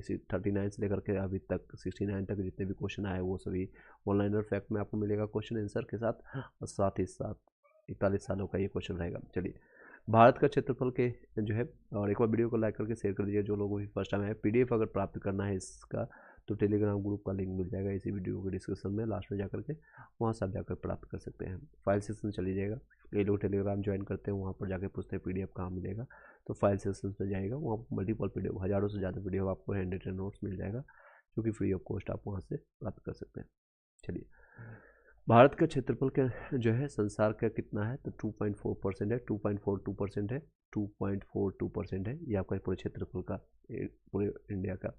इसी 39 से लेकर के अभी तक 69 तक जितने भी क्वेश्चन आए वो सभी ऑनलाइन और फैक्ट में आपको मिलेगा क्वेश्चन आंसर के साथ, और साथ ही साथ 41 सालों का ये क्वेश्चन रहेगा। चलिए, भारत का क्षेत्रफल के जो है, और एक बार वीडियो को लाइक करके शेयर कर दीजिए जो लोगों को फर्स्ट टाइम है। पीडीएफ अगर प्राप्त करना है इसका तो टेलीग्राम ग्रुप का लिंक मिल जाएगा इसी वीडियो के डिस्क्रिप्शन में लास्ट में जाकर के, वहाँ से आप जाकर प्राप्त कर सकते हैं। फाइल सेक्शन चली जाएगा, कई लोग टेलीग्राम ज्वाइन करते हैं, वहाँ पर जाकर पूछते हैं पीडीएफ कहाँ मिलेगा, तो फाइल सेक्शन में जाएगा, वहाँ मल्टीपल पीडीएफ, हज़ारों से ज़्यादा पीडीएफ आपको हैंड रिटन नोट्स मिल जाएगा, जो कि फ्री ऑफ कॉस्ट आप वहाँ से प्राप्त कर सकते हैं। चलिए, भारत का क्षेत्रफल का जो है संसार का कितना है, तो 2.4% है, 2.42% है, 2.42% है, ये आपका पूरे क्षेत्रफल का, पूरे इंडिया का।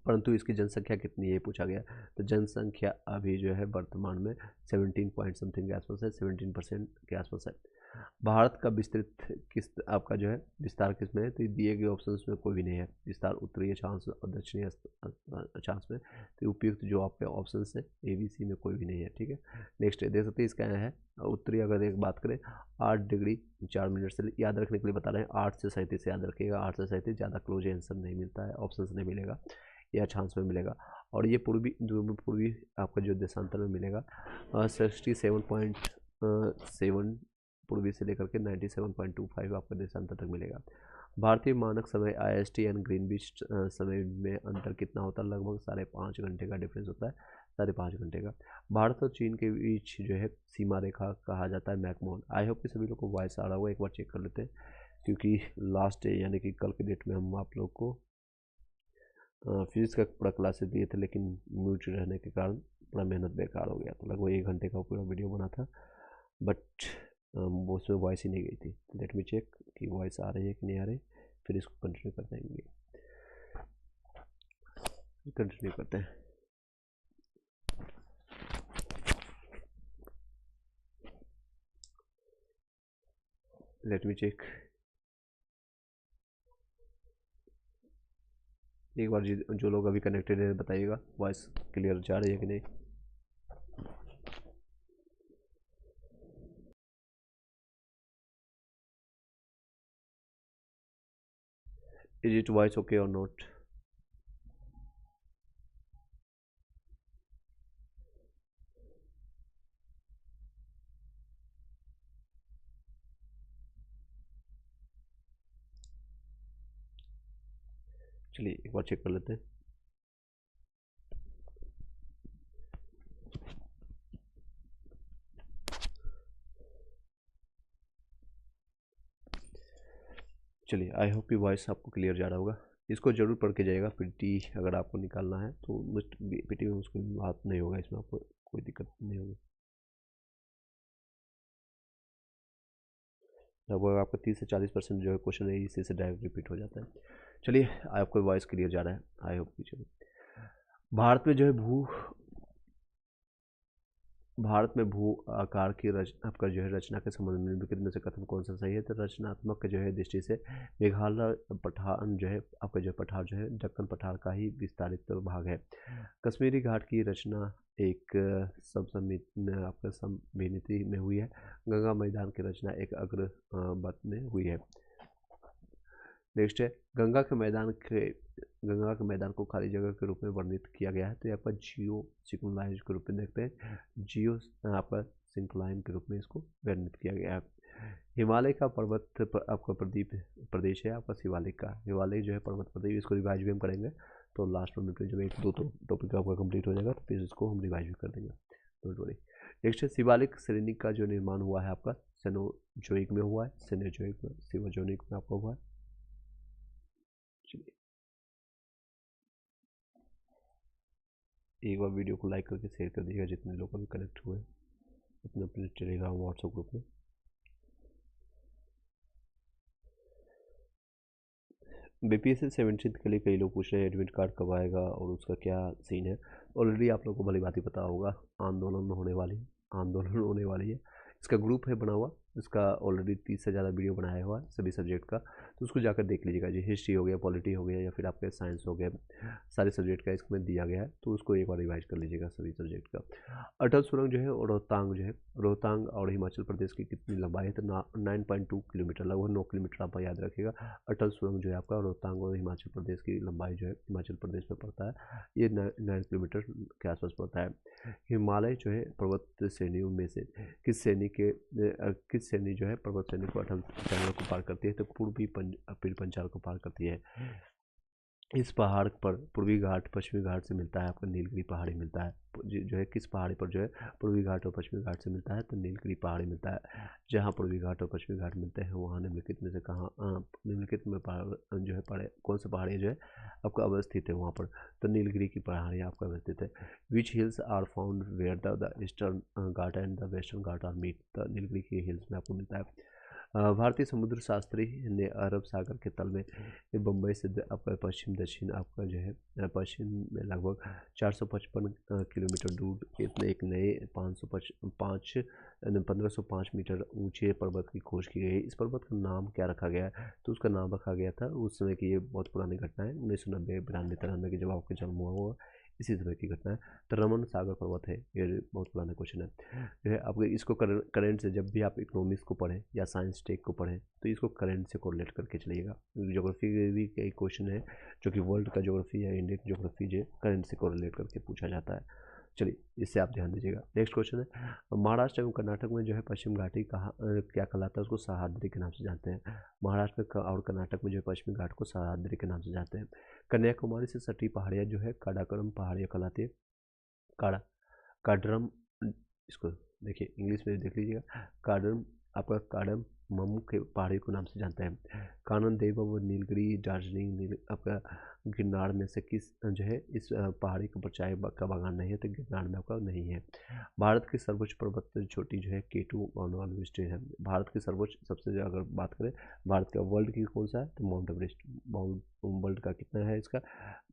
परंतु इसकी जनसंख्या कितनी है ये पूछा गया, तो जनसंख्या अभी जो है वर्तमान में 17 पॉइंट समथिंग के आसपास है, 17% के आसपास है। भारत का विस्तृत किस आपका जो है विस्तार किस में है, तो दिए गए ऑप्शंस में कोई भी नहीं है विस्तार, उत्तरीय अक्षांश और दक्षिणी अक्षांश में, तो उपयुक्त जो आपके ऑप्शंस है ABC में कोई भी नहीं है। ठीक है, नेक्स्ट देख सकते हैं इसका है उत्तरी, अगर एक बात करें 8 डिग्री 4 मिनट से, याद रखने के लिए बता रहे हैं 8 से 37 याद रखिएगा, 8 से 37 ज़्यादा क्लोज आंसर नहीं मिलता है, ऑप्शन नहीं मिलेगा, या चांस में मिलेगा। और ये पूर्वी आपका जो देशांतर में मिलेगा 67.7 पूर्वी से लेकर के 97.25 आपका देशांतर तक मिलेगा। भारतीय मानक समय IST एंड ग्रीनविच समय में अंतर कितना होता है, लगभग 5.5 घंटे का डिफरेंस होता है, 5.5 घंटे का। भारत और चीन के बीच जो है सीमा रेखा कहा जाता है मैकमोहन। आई होप कि सभी लोग को वॉइस आ रहा होगा, एक बार चेक कर लेते हैं, क्योंकि लास्ट डे यानी कि कल के डेट में हम आप लोग को फिजिक्स का पूरा क्लासेस दिए थे, लेकिन म्यूट रहने के कारण पूरा मेहनत बेकार हो गया, तो लगभग 1 घंटे का पूरा वीडियो बना था, बट वो उसमें वॉइस ही नहीं गई थी। लेट मी चेक कि वॉइस आ रही है कि नहीं आ रही, फिर इसको कंटिन्यू कर देंगे, कंटिन्यू करते हैं। लेट मी चेक, एक बार जो लोग अभी कनेक्टेड है बताइएगा वॉइस क्लियर जा रही है कि नहीं। इज इट वॉइस ओके और नॉट? चलिए एक बार चेक कर लेते हैं। चलिए, आई होप कि वॉइस आपको क्लियर जा रहा होगा। इसको जरूर पढ़ के जाइएगा, पीटी अगर आपको निकालना है तो पीटी में उसको बात नहीं होगा, इसमें आपको कोई दिक्कत नहीं होगी। लगभग आपका 30 से 40% जो है क्वेश्चन है इसी से डायरेक्ट रिपीट हो जाता है। चलिए, आपको वॉइस क्लियर जा रहा है, आई होप कि। चलिए, भारत में जो है भारत में भू आकार की आपका जो है रचना के संबंध में निम्नलिखित में से कथन कौन सा सही है, तो रचनात्मक जो है दृष्टि से मेघालय पठार जो है आपका जो पठार जो है दक्कन पठार का ही विस्तारित भाग है। कश्मीरी घाट की रचना एक आपका समविनीति में हुई है। गंगा मैदान की रचना एक अग्रवत में हुई है। नेक्स्ट है, गंगा के मैदान को खाली जगह के रूप में वर्णित किया गया है, तो आपका जियो सिंक्रोनाइज के रूप में देखते हैं, जियो आपका सिंक्लाइन के रूप में इसको वर्णित किया गया है। हिमालय का पर्वत आपका प्रदीप प्रदेश है आपका शिवालिक का, हिमालय जो है पर्वत प्रदीप, इसको रिवाइज भी हम करेंगे, तो लास्ट में जब 1-2 टॉपिक आपका कंप्लीट हो जाएगा तो फिर इसको हम रिवाइज भी कर देंगे, डोंट वरी। नेक्स्ट है, शिवालिक श्रेणी का जो निर्माण हुआ है आपका सेनोजोइक में हुआ है, सेनोजोइक में, सिवोजोनिक में आपका हुआ है। चलिए, एक बार वीडियो को लाइक करके शेयर कर दीजिएगा जितने लोग अभी कनेक्ट हुए अपने अपने टेलीग्राम व्हाट्सएप ग्रुप में। BPSC 17th के लिए कई लोग पूछ रहे हैं एडमिट कार्ड कब आएगा और उसका क्या सीन है। ऑलरेडी आप लोगों को भली बात ही पता होगा, आंदोलन होने वाली है। इसका ग्रुप है बना हुआ, इसका ऑलरेडी 30 से ज़्यादा वीडियो बनाया हुआ है सभी सब्जेक्ट का, तो उसको जाकर देख लीजिएगा जी। हिस्ट्री हो गया, पॉलिटी हो गया, या फिर आपके साइंस हो गया, सारे सब्जेक्ट का इसमें दिया गया है, तो उसको एक बार रिवाइज कर लीजिएगा सभी सब्जेक्ट का। अटल सुरंग जो है रोहतांग जो है, रोहतांग और हिमाचल प्रदेश की कितनी लंबाई है, तो 9.2 किलोमीटर, लगभग 9 किलोमीटर आप याद रखिएगा। अटल सुरंग जो है आपका रोहतांग और हिमाचल प्रदेश की लंबाई जो है, हिमाचल प्रदेश में पड़ता है, ये 9 किलोमीटर के आसपास पड़ता है। हिमालय जो है पर्वत श्रेणियों में से किस श्रेणी जो है पर्वत श्रेणी को अटल टनल को पार करती है, तो पूर्वी पंचाल को पार करती है। इस पहाड़ पर पूर्वी घाट पश्चिमी घाट से मिलता है, आपको नीलगिरी पहाड़ी मिलता है। जो है किस पहाड़ी पर जो है पूर्वी घाट और पश्चिमी घाट से मिलता है, तो नीलगिरी पहाड़ी मिलता है। जहाँ पूर्वी घाट और पश्चिमी घाट मिलते हैं वहाँ निम्नलिखित में से कहाँ निम्नलिखित में पहाड़ जो है कौन सा पहाड़ी जो है आपका अवस्थित है वहाँ पर, तो नीलगिरी की पहाड़ी आपका अवस्थित है। Which hills are found where the Eastern Ghat and the Western Ghat are meet, तो नीलगिरी की हिल्स में आपको मिलता है। भारतीय समुद्र शास्त्री ने अरब सागर के तल में बम्बई से आपका पश्चिम दक्षिण आपका जो है पश्चिम में लगभग 455 किलोमीटर दूर इतने एक नए 1505 मीटर ऊंचे पर्वत की खोज की गई। इस पर्वत का नाम क्या रखा गया है, तो उसका नाम रखा गया था उस समय की, ये बहुत पुरानी घटना है, 1990 92 93 के जब आपका जन्म हुआ इसी समय की घटना है। तो रमन सागर पर्वत है, ये बहुत पुराना क्वेश्चन है। जो है आपको इसको करंट से, जब भी आप इकोनॉमिक्स को पढ़ें या साइंस टेक को पढ़ें, तो इसको करंट से कोरिलेट करके चलिएगा। ज्योग्राफी के भी कई क्वेश्चन है जो कि वर्ल्ड का ज्योग्राफी या इंडियन ज्योग्राफी जो करंट से कोरिलेट करके पूछा जाता है। चलिए इससे आप ध्यान दीजिएगा। नेक्स्ट क्वेश्चन है, महाराष्ट्र एवं कर्नाटक में जो है पश्चिम घाटी कहाँ क्या कहलाता है, उसको सह्याद्री के नाम से जानते हैं। महाराष्ट्र में और कर्नाटक में जो है पश्चिमी घाट को सह्याद्री के नाम से जानते हैं। कन्याकुमारी से सटी पहाड़ियाँ जो है काडाकरम पहाड़ियाँ कहलाती है। काड़ा काडरम, इसको देखिए इंग्लिश में देख लीजिएगा, काडरम आपका काडम ममू के पहाड़ी को नाम से जानते हैं। कानन देव व नीलगिरी दार्जिलिंग आपका गिरनार में से किस जो है इस पहाड़ी के ऊपर चाय का बागान नहीं है, तो गिरनार में आपका नहीं है। भारत की सर्वोच्च पर्वत चोटी जो है केटू माउंट है। भारत की सर्वोच्च सबसे जो अगर बात करें भारत का, वर्ल्ड की कौन सा है, तो माउंट एवरेस्ट। माउंट वर्ल्ड का कितना है इसका,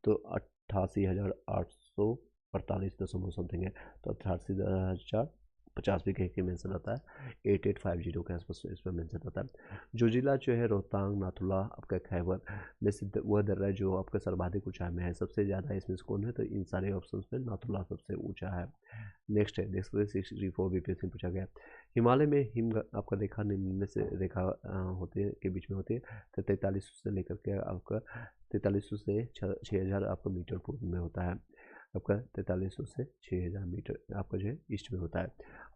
तो 88,848 दशमलव समथिंग है, तो 88,050 भी कहीं मेंशन आता है, 8850 के आसपास इसमें मेंशन आता है। जो जिला जो है रोहतांग नाथुला आपका खैबर में से वह दर्रा जो आपका सर्वाधिक ऊंचाई में है, सबसे ज़्यादा इसमें से कौन है, तो इन सारे ऑप्शन में नाथुला सबसे ऊंचा है। नेक्स्ट है नेक्स्ट 64 बीपीएससी पूछा गया। हिमालय में हिम आपका रेखा निम्न में से रेखा होती है के बीच में होती है, तो 4300 से लेकर के आपका 4300 से 6000 आपका मीटर पूर्व में होता है। आपका 4300 से 6000 मीटर आपका जो है ईस्ट में होता है।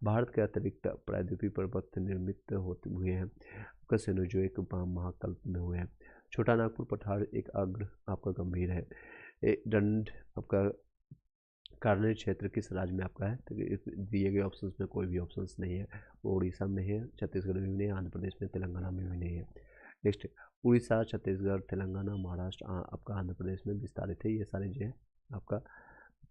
भारत के अतिरिक्त प्रायद्वीपीय पर्वत निर्मित होते हुए हैं आपका सेनोजोइक महाकल्प में हुए हैं। छोटा नागपुर पठार एक अग्र आपका गंभीर है। एक दंड आपका कार्नेट क्षेत्र किस राज्य में आपका है, तो दिए गए ऑप्शंस में कोई भी ऑप्शंस नहीं है। वो उड़ीसा में है, छत्तीसगढ़ में भी नहीं है, आंध्र प्रदेश में, तेलंगाना में भी नहीं है। नेक्स्ट उड़ीसा, छत्तीसगढ़, तेलंगाना, महाराष्ट्र आपका आंध्र प्रदेश में विस्तारित है। ये सारे जो है आपका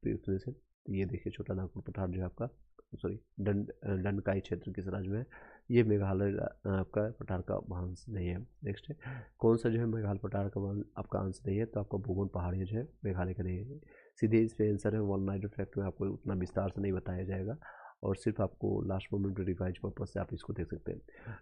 उसमें से, ये देखिए छोटा नागपुर पठार जो है आपका सॉरी दंडकाई क्षेत्र किस राज्य में है, ये मेघालय आपका पठार का अंश नहीं है। नेक्स्ट है कौन सा जो है मेघालय पठार का आपका अंश नहीं है, तो आपका भूगोल पहाड़ियाँ जो है मेघालय का नहीं है। सीधे इस पे आंसर है। वन नाइट फैक्ट में आपको उतना विस्तार से नहीं बताया जाएगा और सिर्फ आपको लास्ट मोमेंट रिवाइज पर्पज से आप इसको देख सकते हैं।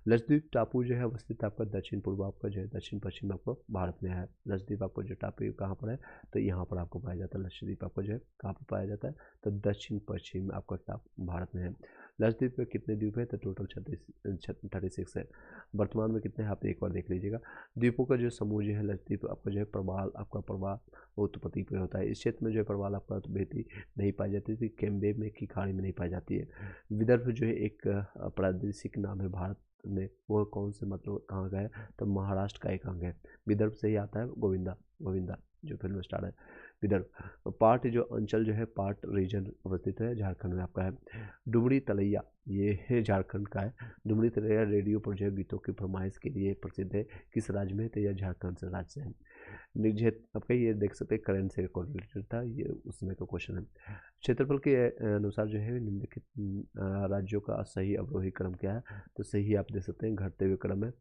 लक्षद्वीप टापू जो है अवस्थित आपका दक्षिण पूर्व आपका जो है दक्षिण पश्चिम आपको भारत में है। लक्षद्वीप आपको जो टापू कहाँ पर है, तो यहाँ पर आपको पाया जाता है। लक्षद्वीप आपको जो है कहाँ पर पाया जाता है, तो दक्षिण पश्चिम आपका टापू भारत में है। लक्षद्वीप में कितने द्वीप है, तो टोटल 36 है। वर्तमान में कितने हैं आप एक बार देख लीजिएगा। द्वीपों का जो समूह जो है लक्षद्वीप आपका जो है प्रवाल आपका प्रवाल उत्पत्ति पे होता है। इस क्षेत्र में जो है प्रवाल आपका बेहती नहीं पाई जाती थी, केम्बे में की खाड़ी में नहीं पाई जाती है। विदर्भ जो है एक प्रादेशिक नाम है भारत में, वो कौन से मतलब कहाँ का है, तो महाराष्ट्र का एक अंग है। विदर्भ से ही आता है गोविंदा, गोविंदा जो फिल्म स्टार है विदर्भ। पार्ट जो अंचल जो है पार्ट रीजन अवस्थित है झारखंड में आपका है। डुमरी तलैया ये है झारखंड का है। डुमरी तलैया रेडियो पर जो है गीतों की फरमाइश के लिए प्रसिद्ध है, किस राज्य में, तो यह झारखंड से राज्य से है। निक्षेप आपका ये देख सकते हैं करेंट से कोरिलेटेड था, ये उस समय का क्वेश्चन है। क्षेत्रफल के अनुसार जो है निम्नलिखित राज्यों का सही अवरोही क्रम क्या है, तो सही आप देख सकते हैं घटते हुए क्रम है,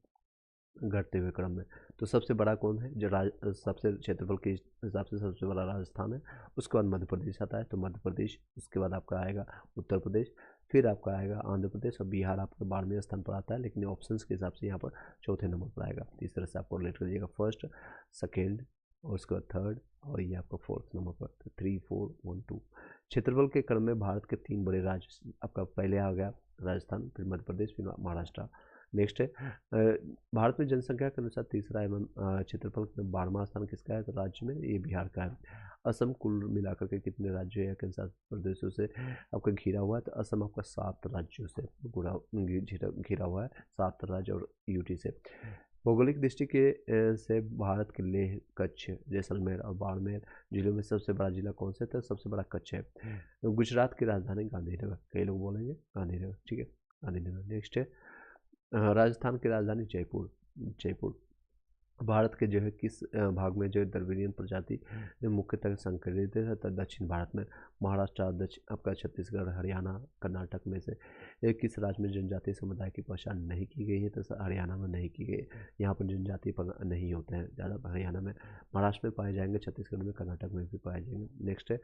घटते हुए क्रम में। तो सबसे बड़ा कौन है, जो सबसे क्षेत्रफल के हिसाब से सबसे बड़ा राजस्थान है। उसके बाद मध्य प्रदेश आता है, तो मध्य प्रदेश, उसके बाद आपका आएगा उत्तर प्रदेश, फिर आपका आएगा आंध्र प्रदेश और बिहार आपका 12वें स्थान पर आता है, लेकिन ऑप्शंस के हिसाब से यहाँ पर चौथे नंबर पर आएगा। तो इस तरह से आपको रिलेट करिएगा, फर्स्ट, सेकेंड और उसके बाद थर्ड और ये आपका फोर्थ नंबर पर। तो 3, 4, 1, 2। क्षेत्रफल के क्रम में भारत के 3 बड़े राज्य आपका पहले आ गया राजस्थान, फिर मध्य प्रदेश, फिर महाराष्ट्र। नेक्स्ट है भारत में जनसंख्या के अनुसार तीसरा एवं क्षेत्रफल में 12वां स्थान किसका है? तो राज्य में ये बिहार का है। असम कुल मिलाकर के कितने राज्य या किन 7 प्रदेशों से आपका घिरा हुआ है? तो असम आपका 7 राज्यों से घिरा हुआ है, 7 राज्य और यूटी से। भौगोलिक दृष्टि के से भारत के लेह, कच्छ, जैसलमेर और बाड़मेर जिलों में सबसे बड़ा जिला कौन सा है? तो सबसे बड़ा कच्छ है। तो गुजरात की राजधानी गांधीनगर, कई लोग बोलेंगे गांधीनगर, ठीक है, गांधीनगर। नेक्स्ट है राजस्थान की राजधानी जयपुर, जयपुर। भारत के जो है किस भाग में जो है द्रविडियन प्रजाति मुख्यतः संकरित है? तो दक्षिण भारत में, महाराष्ट्र, आपका छत्तीसगढ़, हरियाणा, कर्नाटक में से किस राज्य में जनजातीय समुदाय की पहचान नहीं की गई है? तो हरियाणा में नहीं की गई। यहाँ पर जनजातीय नहीं होते हैं ज़्यादा, हरियाणा में, महाराष्ट्र में पाए जाएंगे, छत्तीसगढ़ में, कर्नाटक में भी पाए जाएंगे। नेक्स्ट है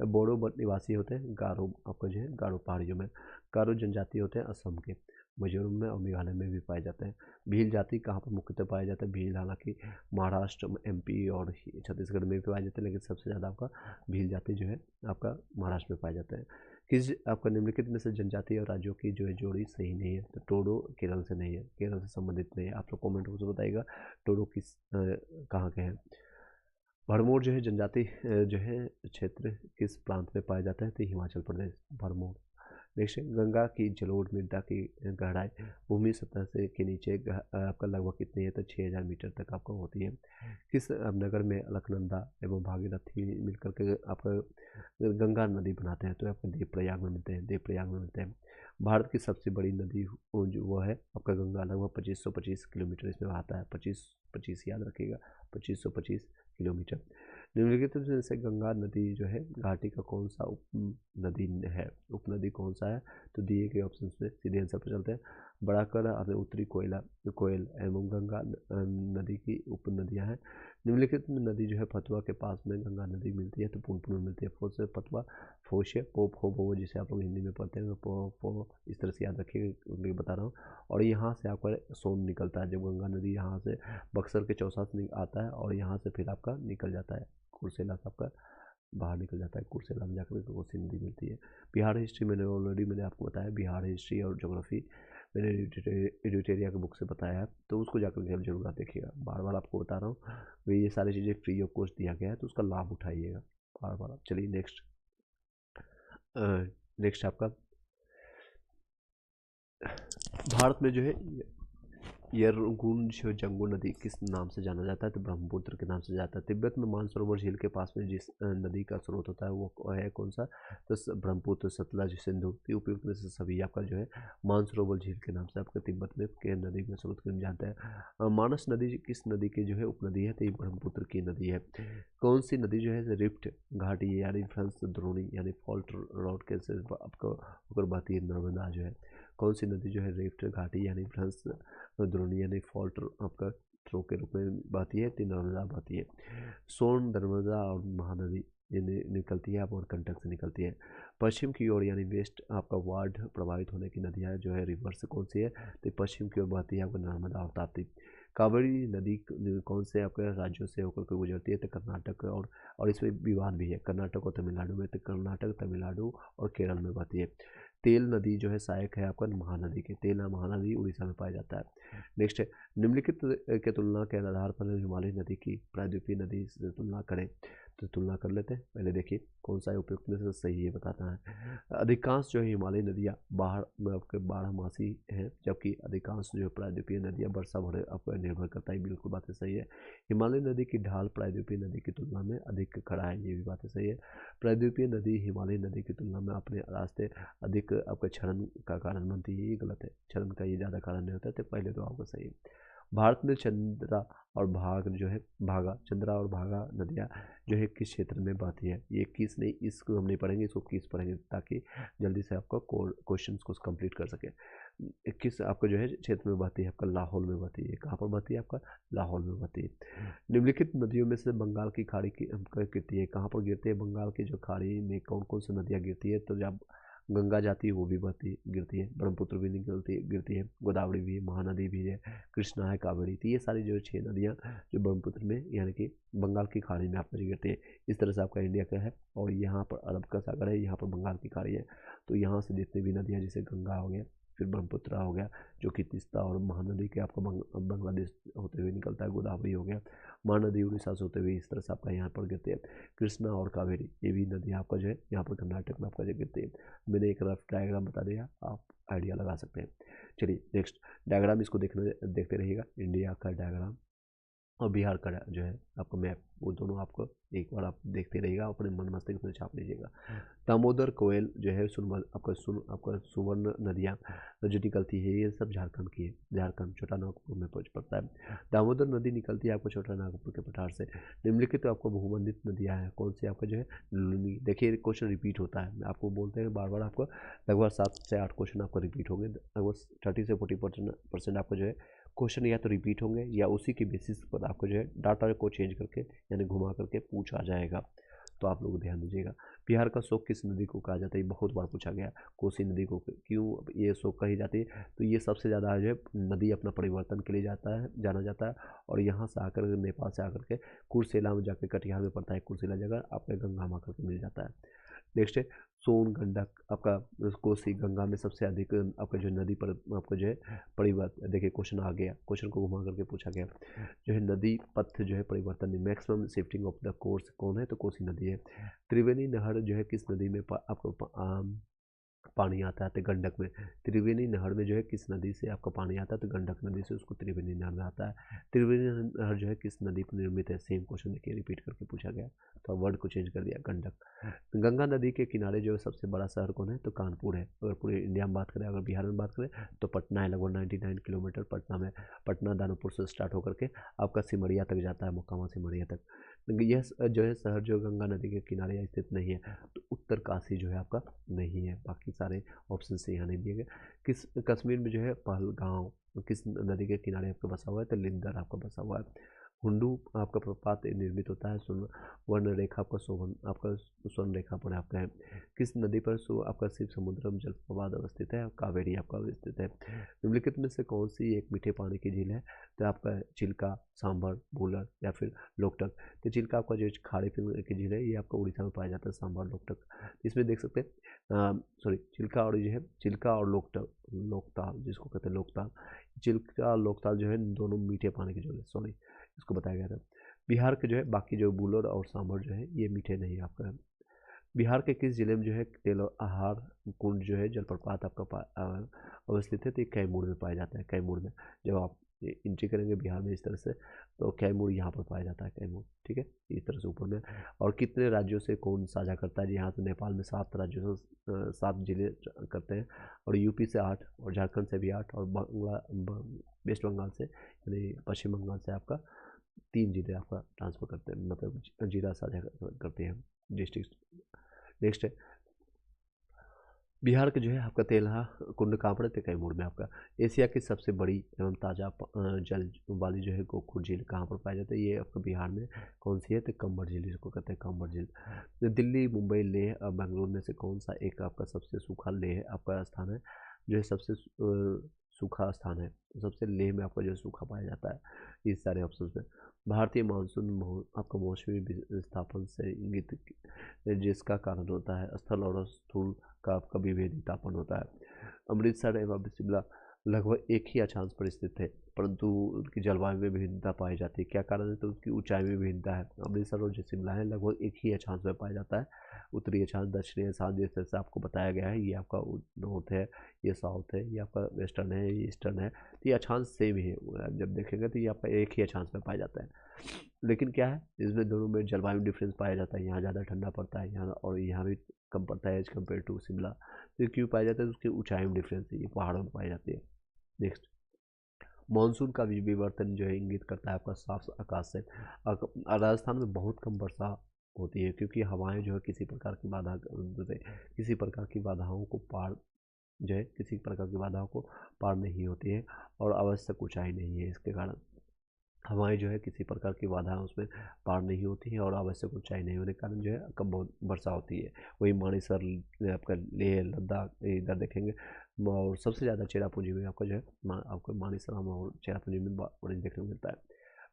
बोडो निवासी होते हैं, गारो आपका जो है गारो पहाड़ियों में, गारो जनजाति होते हैं असम के, मिजोरम में और मेघालय में भी पाए जाते हैं। भील जाति कहाँ पर मुख्यतः पाए जाते हैं? भील हालांकि महाराष्ट्र, एमपी और छत्तीसगढ़ में भी पाए जाते हैं, लेकिन सबसे ज़्यादा आपका भील जाति जो है आपका महाराष्ट्र में पाए जाते हैं। किस आपका निम्नलिखित में से जनजाति और राज्यों की जो है जोड़ी सही नहीं है? तो टोडो केरल से नहीं है, केरल से संबंधित नहीं है। आप लोग कॉमेंट बॉक्स में बताइएगा टोडो किस कहाँ के हैं। भरमौर जो है जनजाति जो है क्षेत्र किस प्रांत में पाया जाता है? तो हिमाचल प्रदेश, भरमौर। नेक्स्ट गंगा की जलोढ़ मृदा की गहराई भूमि सतह से के नीचे आपका लगभग कितनी है? तो 6000 मीटर तक आपका होती है। किस नगर में अलकनंदा एवं भागीरथी मिलकर के आपका गंगा नदी बनाते हैं? तो आपका देवप्रयाग में मिलते हैं, देवप्रयाग में मिलते हैं। भारत की सबसे बड़ी नदी जो वो है आपका गंगा, लगभग 2525 किलोमीटर इसमें आता है, 25 याद रखिएगा, 2525 किलोमीटर। निम्नलिखित में से गंगा नदी जो है घाटी का कौन सा नदी है? उपनदी कौन सा है? तो दिए गए ऑप्शन में सीधे आंसर पर चलते हैं। बड़ाकर और उत्तरी कोयल एवं गंगा नदी की उपनदियां हैं। निम्नलिखित में नदी जो है फतुआ के पास में गंगा नदी मिलती है, तो पुनपुन में मिलती है। फोर से फतुआ, फोशे, पो जिसे आप लोग हिंदी में पढ़ते हैं, पो इस तरह से याद रखिएगा, बता रहा हूँ। और यहाँ से आपका सोन निकलता है, जब गंगा नदी यहाँ से बक्सर के चौसा से आता है और यहाँ से फिर आपका निकल जाता है कुर्सेला से, आपका बाहर निकल जाता है, कुर्सेला में जाकर कोसी नदी मिलती है। बिहार हिस्ट्री मैंने आपको बताया, बिहार हिस्ट्री और ज्योग्राफी मैंने एडिटेरिया के बुक से बताया है, तो उसको जाकर के जरूर आप देखिएगा। बार बार आपको बता रहा हूँ, ये सारी चीज़ें फ्री ऑफ कॉस्ट दिया गया है, तो उसका लाभ उठाइएगा बार बार। चलिए नेक्स्ट आपका भारत में जो है यरगुन जंगू नदी किस नाम से जाना जाता है? तो ब्रह्मपुत्र के नाम से जाता है। तिब्बत में मानसरोवर झील के पास में जिस नदी का स्रोत होता है वो है कौन सा? तो ब्रह्मपुत्र, सतलज, सिंधु की उपयुक्त में से सभी आपका जो है मानसरोवर झील के नाम से आपका तिब्बत में के नदी में स्रोत के जानते हैं। मानस नदी किस नदी की जो है उपनदी है? तो ये ब्रह्मपुत्र की नदी है। कौन सी नदी जो है रिफ्ट घाटी यानी फ्रांस द्रोणी यानी फॉल्ट रोड के से आपको होकर बहती है? नर्मदा जो है। कौन सी नदी जो है रिफ्ट घाटी यानी फ्रांस द्रोणी यानी फॉल्ट आपका थ्रो के रूप में बहती है? नर्मदा बहती है। सोन, नर्मदा और महानदी ये निकलती है और कंटक से निकलती है। पश्चिम की ओर यानी वेस्ट आपका वार्ड प्रभावित होने की नदियाँ जो है रिवर्स कौन सी है? तो पश्चिम की ओर बहती है आपका नर्मदा और ताप्ती। कावेरी नदी कौन से आपके राज्यों से होकर के गुजरती है? तो कर्नाटक और इसमें विवाद भी है, कर्नाटक और तमिलनाडु में। तो कर्नाटक, तमिलनाडु और केरल में बहती है। तेल नदी जो है सहायक है आपका महानदी के, तेल महानदी उड़ीसा में पाया जाता है। नेक्स्ट है निम्नलिखित के तुलना के आधार पर हिमालय नदी की प्रायद्वीपीय नदी से तुलना करें। तो तुलना कर लेते हैं, पहले देखिए कौन सा उपयुक्त में से सही है बताना है। अधिकांश जो है हिमालय नदियाँ बारहमासी हैं, जबकि अधिकांश जो है प्रायद्वीपीय नदियाँ वर्षा भर आप निर्भर करता है। बिल्कुल बातें सही है। हिमालय नदी की ढाल प्रायद्वीपीय नदी की तुलना में अधिक खड़ा है, ये भी बातें सही है। प्रायद्वीपीय नदी हिमालय नदी की तुलना में अपने रास्ते अधिक आपका क्षरण का कारण बनती है, ये गलत है। क्षरण का ये ज़्यादा कारण नहीं होता है, तो पहले तो आपका सही है। भारत में चंद्रा और चंद्रा और भागा नदियाँ जो है किस क्षेत्र में बहती है? ये किस नहीं, इसको हम नहीं पढ़ेंगे, इसको किस पढ़ेंगे ताकि जल्दी से आपका क्वेश्चन को कंप्लीट कर सके। किस आपको जो है क्षेत्र में बहती है? आपका लाहौल में बहती है। कहाँ पर बहती है? आपका लाहौल में बहती है। निम्नलिखित नदियों में से बंगाल की खाड़ी की गिरती है, कहाँ पर गिरती है? बंगाल की जो खाड़ी में कौन कौन सी नदियाँ गिरती है? तो जब गंगा जाती है वो भी बहती गिरती है, ब्रह्मपुत्र भी निकलती गिरती है, गोदावरी भी है, महानदी भी है, कृष्णा है, कावेरी। तो ये सारी जो 6 नदियाँ जो ब्रह्मपुत्र में यानी कि बंगाल की खाड़ी में आपको गिरती है। इस तरह से आपका इंडिया का है, और यहाँ पर अरब का सागर है, यहाँ पर बंगाल की खाड़ी है। तो यहाँ से जितनी भी नदियाँ, जैसे गंगा हो गया, फिर ब्रह्मपुत्र हो गया जो कि तीस्ता और महानदी के आपका बांग्लादेश होते हुए निकलता है, गोदावरी हो गया, महानदी उड़ीसा से होते हुए इस तरह से आपका यहाँ पर गिरती है, कृष्णा और कावेरी ये भी नदी आपका जो है यहाँ पर कर्नाटक में आपका जो गिरती है। मैंने एक रफ डायग्राम बता दिया, आप आइडिया लगा सकते हैं। चलिए नेक्स्ट डायग्राम इसको देखते रहिएगा, इंडिया का डायग्राम और बिहार का जो है आपका मैप, वो दोनों आपको एक बार आप देखते रहिएगा, अपने मन मस्तिष्क में छाप लीजिएगा। दामोदर, कोयल जो है आपका सुवर्ण नदियाँ जो निकलती है, ये सब झारखंड की है, झारखंड छोटा नागपुर में पड़ता है। दामोदर नदी निकलती है आपको छोटा नागपुर के पठार से। निम्नलिखित तो आपको बहुमंडित नदियाँ हैं, कौन सी आपका जो है लुनी। देखिए क्वेश्चन रिपीट होता है, आपको बोलते हैं बार बार, आपको लगभग 7 से 8 क्वेश्चन आपको रिपीट होंगे, लगभग 30 से 40% आपको जो है क्वेश्चन या तो रिपीट होंगे या उसी के बेसिस पर आपको जो है डाटा को चेंज करके यानी घुमा करके पूछा जाएगा। तो आप लोग ध्यान दीजिएगा। बिहार का शोक किस नदी को कहा जाता है, बहुत बार पूछा गया। कोसी नदी को क्यों ये शोक कही जाती है, तो ये सबसे ज़्यादा जो है नदी अपना परिवर्तन के लिए जाना जाता है, और यहाँ से आकर नेपाल से आकर के कुर्सेला में जाकर कटिहार में पड़ता है, कुर्सेला जगह आपके गंगा में आकर के मिल जाता है। नेक्स्ट है सोन, गंडक, आपका कोसी, गंगा में सबसे अधिक आपका जो नदी पर आपका जो है परिवर्तन। देखिए क्वेश्चन आ गया, क्वेश्चन को घुमा करके पूछा गया जो है नदी पथ जो है परिवर्तन, maximum shifting of the course कौन है, तो कोसी नदी है। त्रिवेणी नहर जो है किस नदी में आपको पानी आता है, तो गंडक में। त्रिवेणी नहर में जो है किस नदी से आपका पानी आता है, तो गंडक नदी से, उसको त्रिवेणी नहर में आता है। त्रिवेणी नहर जो है किस नदी पर निर्मित है, सेम क्वेश्चन देखिए रिपीट करके पूछा गया, तो वर्ड को चेंज कर दिया, गंडक। गंगा नदी के किनारे जो सबसे बड़ा शहर कौन है, तो कानपुर है। अगर पूरे इंडिया में बात करें, अगर बिहार में बात करें तो पटना है, लगभग 99 किलोमीटर पटना में। पटना दानापुर से स्टार्ट होकर के आपका सिमरिया तक जाता है, मोकामा सिमरिया तक। यह जो है शहर जो गंगा नदी के किनारे स्थित नहीं है, तो उत्तरकाशी जो है आपका नहीं है। बाकी सारे ऑप्शन से यहाँ नहीं दिए गए। किस कश्मीर में जो है पहलगांव किस नदी के किनारे आपका बसा हुआ है, तो लिंदर आपका बसा हुआ है। हुंडू आपका प्रपात निर्मित होता है वर्ण रेखा आपका शोभन आपका स्वर्ण रेखा पर आपका है। किस नदी पर आपका शिव समुद्रम जलप्रपात अवस्थित है, कावेरी आपका अवस्थित है। निम्नलिखित में से कौन सी एक मीठे पानी की झील है, तो आपका चिल्का, सांभर, भूलर या फिर लोकटक। तो चिल्का आपका जो खाड़ी की झील है, ये आपका उड़ीसा में पाया जाता है, सांभर, लोकटक। इसमें देख सकते हैं सॉरी चिल्का और जो है चिल्का और लोकताल जिसको कहते हैं लोकताल। चिल्का और लोकताल जो है दोनों मीठे पानी की झील है, सॉरी इसको बताया गया था। बिहार के जो है बाकी जो बुलर और सांभर जो है ये मीठे नहीं आपका। बिहार के किस जिले में जो है तेलहार कुंड जो है जलप्रपात आपका अवस्थित है, तो ये कैमूर में पाया जाता है। कैमूर में जब आप एंट्री करेंगे बिहार में इस तरह से, तो कैमूर यहाँ पर पाया जाता है, कैमूर, ठीक है, इस तरह से ऊपर में। और कितने राज्यों से कौन साझा करता है, जी यहाँ से नेपाल में 7 राज्यों से 7 जिले करते हैं, और यूपी से 8 और झारखंड से भी 8 और वेस्ट बंगाल से यानी पश्चिम बंगाल से आपका 3 जिले आपका ट्रांसफर करते हैं, मतलब जिला साझा करते हैं, डिस्ट्रिक्ट। नेक्स्ट है बिहार के जो है आपका तेलहा कुंड कहाँ पर है, कैमूर में आपका। एशिया की सबसे बड़ी एवं ताज़ा जल वाली जो है गोखुर झील कहाँ पर पाया जाता है, ये आपका बिहार में कौन सी है, तो कंबर झील जिसको कहते हैं, कंबर झील। दिल्ली, मुंबई, लेह और बेंगलुरु में से कौन सा एक आपका सबसे सूखा लेह आपका स्थान है, जो है सबसे सूखा स्थान है, तो सबसे लेह में आपका जो सूखा पाया जाता है इस सारे ऑप्शन में। भारतीय मानसून आपका मौसमी विस्थापन से इंगित जिसका कारण होता है स्थल और स्थूल का आपका विभेदी तापन होता है। अमृतसर एवं शिमला लगभग एक ही अक्षांश पर स्थित है, परंतु उनकी जलवायु में विभिन्नता पाई जाती है। क्या कारण है, तो उसकी ऊंचाई में विभिन्नता है। अमृतसर और जो शिमला है लगभग एक ही अक्षांश में पाया जाता है, उत्तरी अक्षांश, दक्षिणी अक्षांश, जिस तरह से आपको बताया गया है, ये आपका नॉर्थ है, ये साउथ है, ये आपका वेस्टर्न है, ये ईस्टर्न है। तो ये अक्षांश सेम ही है, जब देखेंगे तो ये आपका एक ही अक्षांश में पाया जाता है। लेकिन क्या है, इसमें दोनों में जलवायु डिफरेंस पाया जाता है, यहाँ ज़्यादा ठंडा पड़ता है, यहाँ और यहाँ भी कम पड़ता है एज कम्पेयर टू शिमला। तो क्यों पाया जाता है, उसकी ऊंचाई में डिफरेंस है, ये पहाड़ों में पाई जाती है। नेक्स्ट मानसून का विवर्तन जो है इंगित करता है आपका साफ आकाश से। राजस्थान में बहुत कम वर्षा होती है, क्योंकि हवाएं जो है किसी प्रकार की बाधाओं को पार जो है किसी प्रकार की बाधाओं को पार नहीं होती है, और आवश्यक ऊंचाई नहीं है, इसके कारण हवाएं जो है किसी प्रकार की बाधा उसमें पार नहीं होती है और आवश्यक ऊंचाई नहीं होने के कारण जो है कम बहुत वर्षा होती है। वही मानेसर, आपका लेह लद्दाख इधर देखेंगे, और सबसे ज़्यादा चेरापूंजी में आपका जो है आपको मानेसर और चेरापूंजी में ऑरेंज देखने को मिलता है।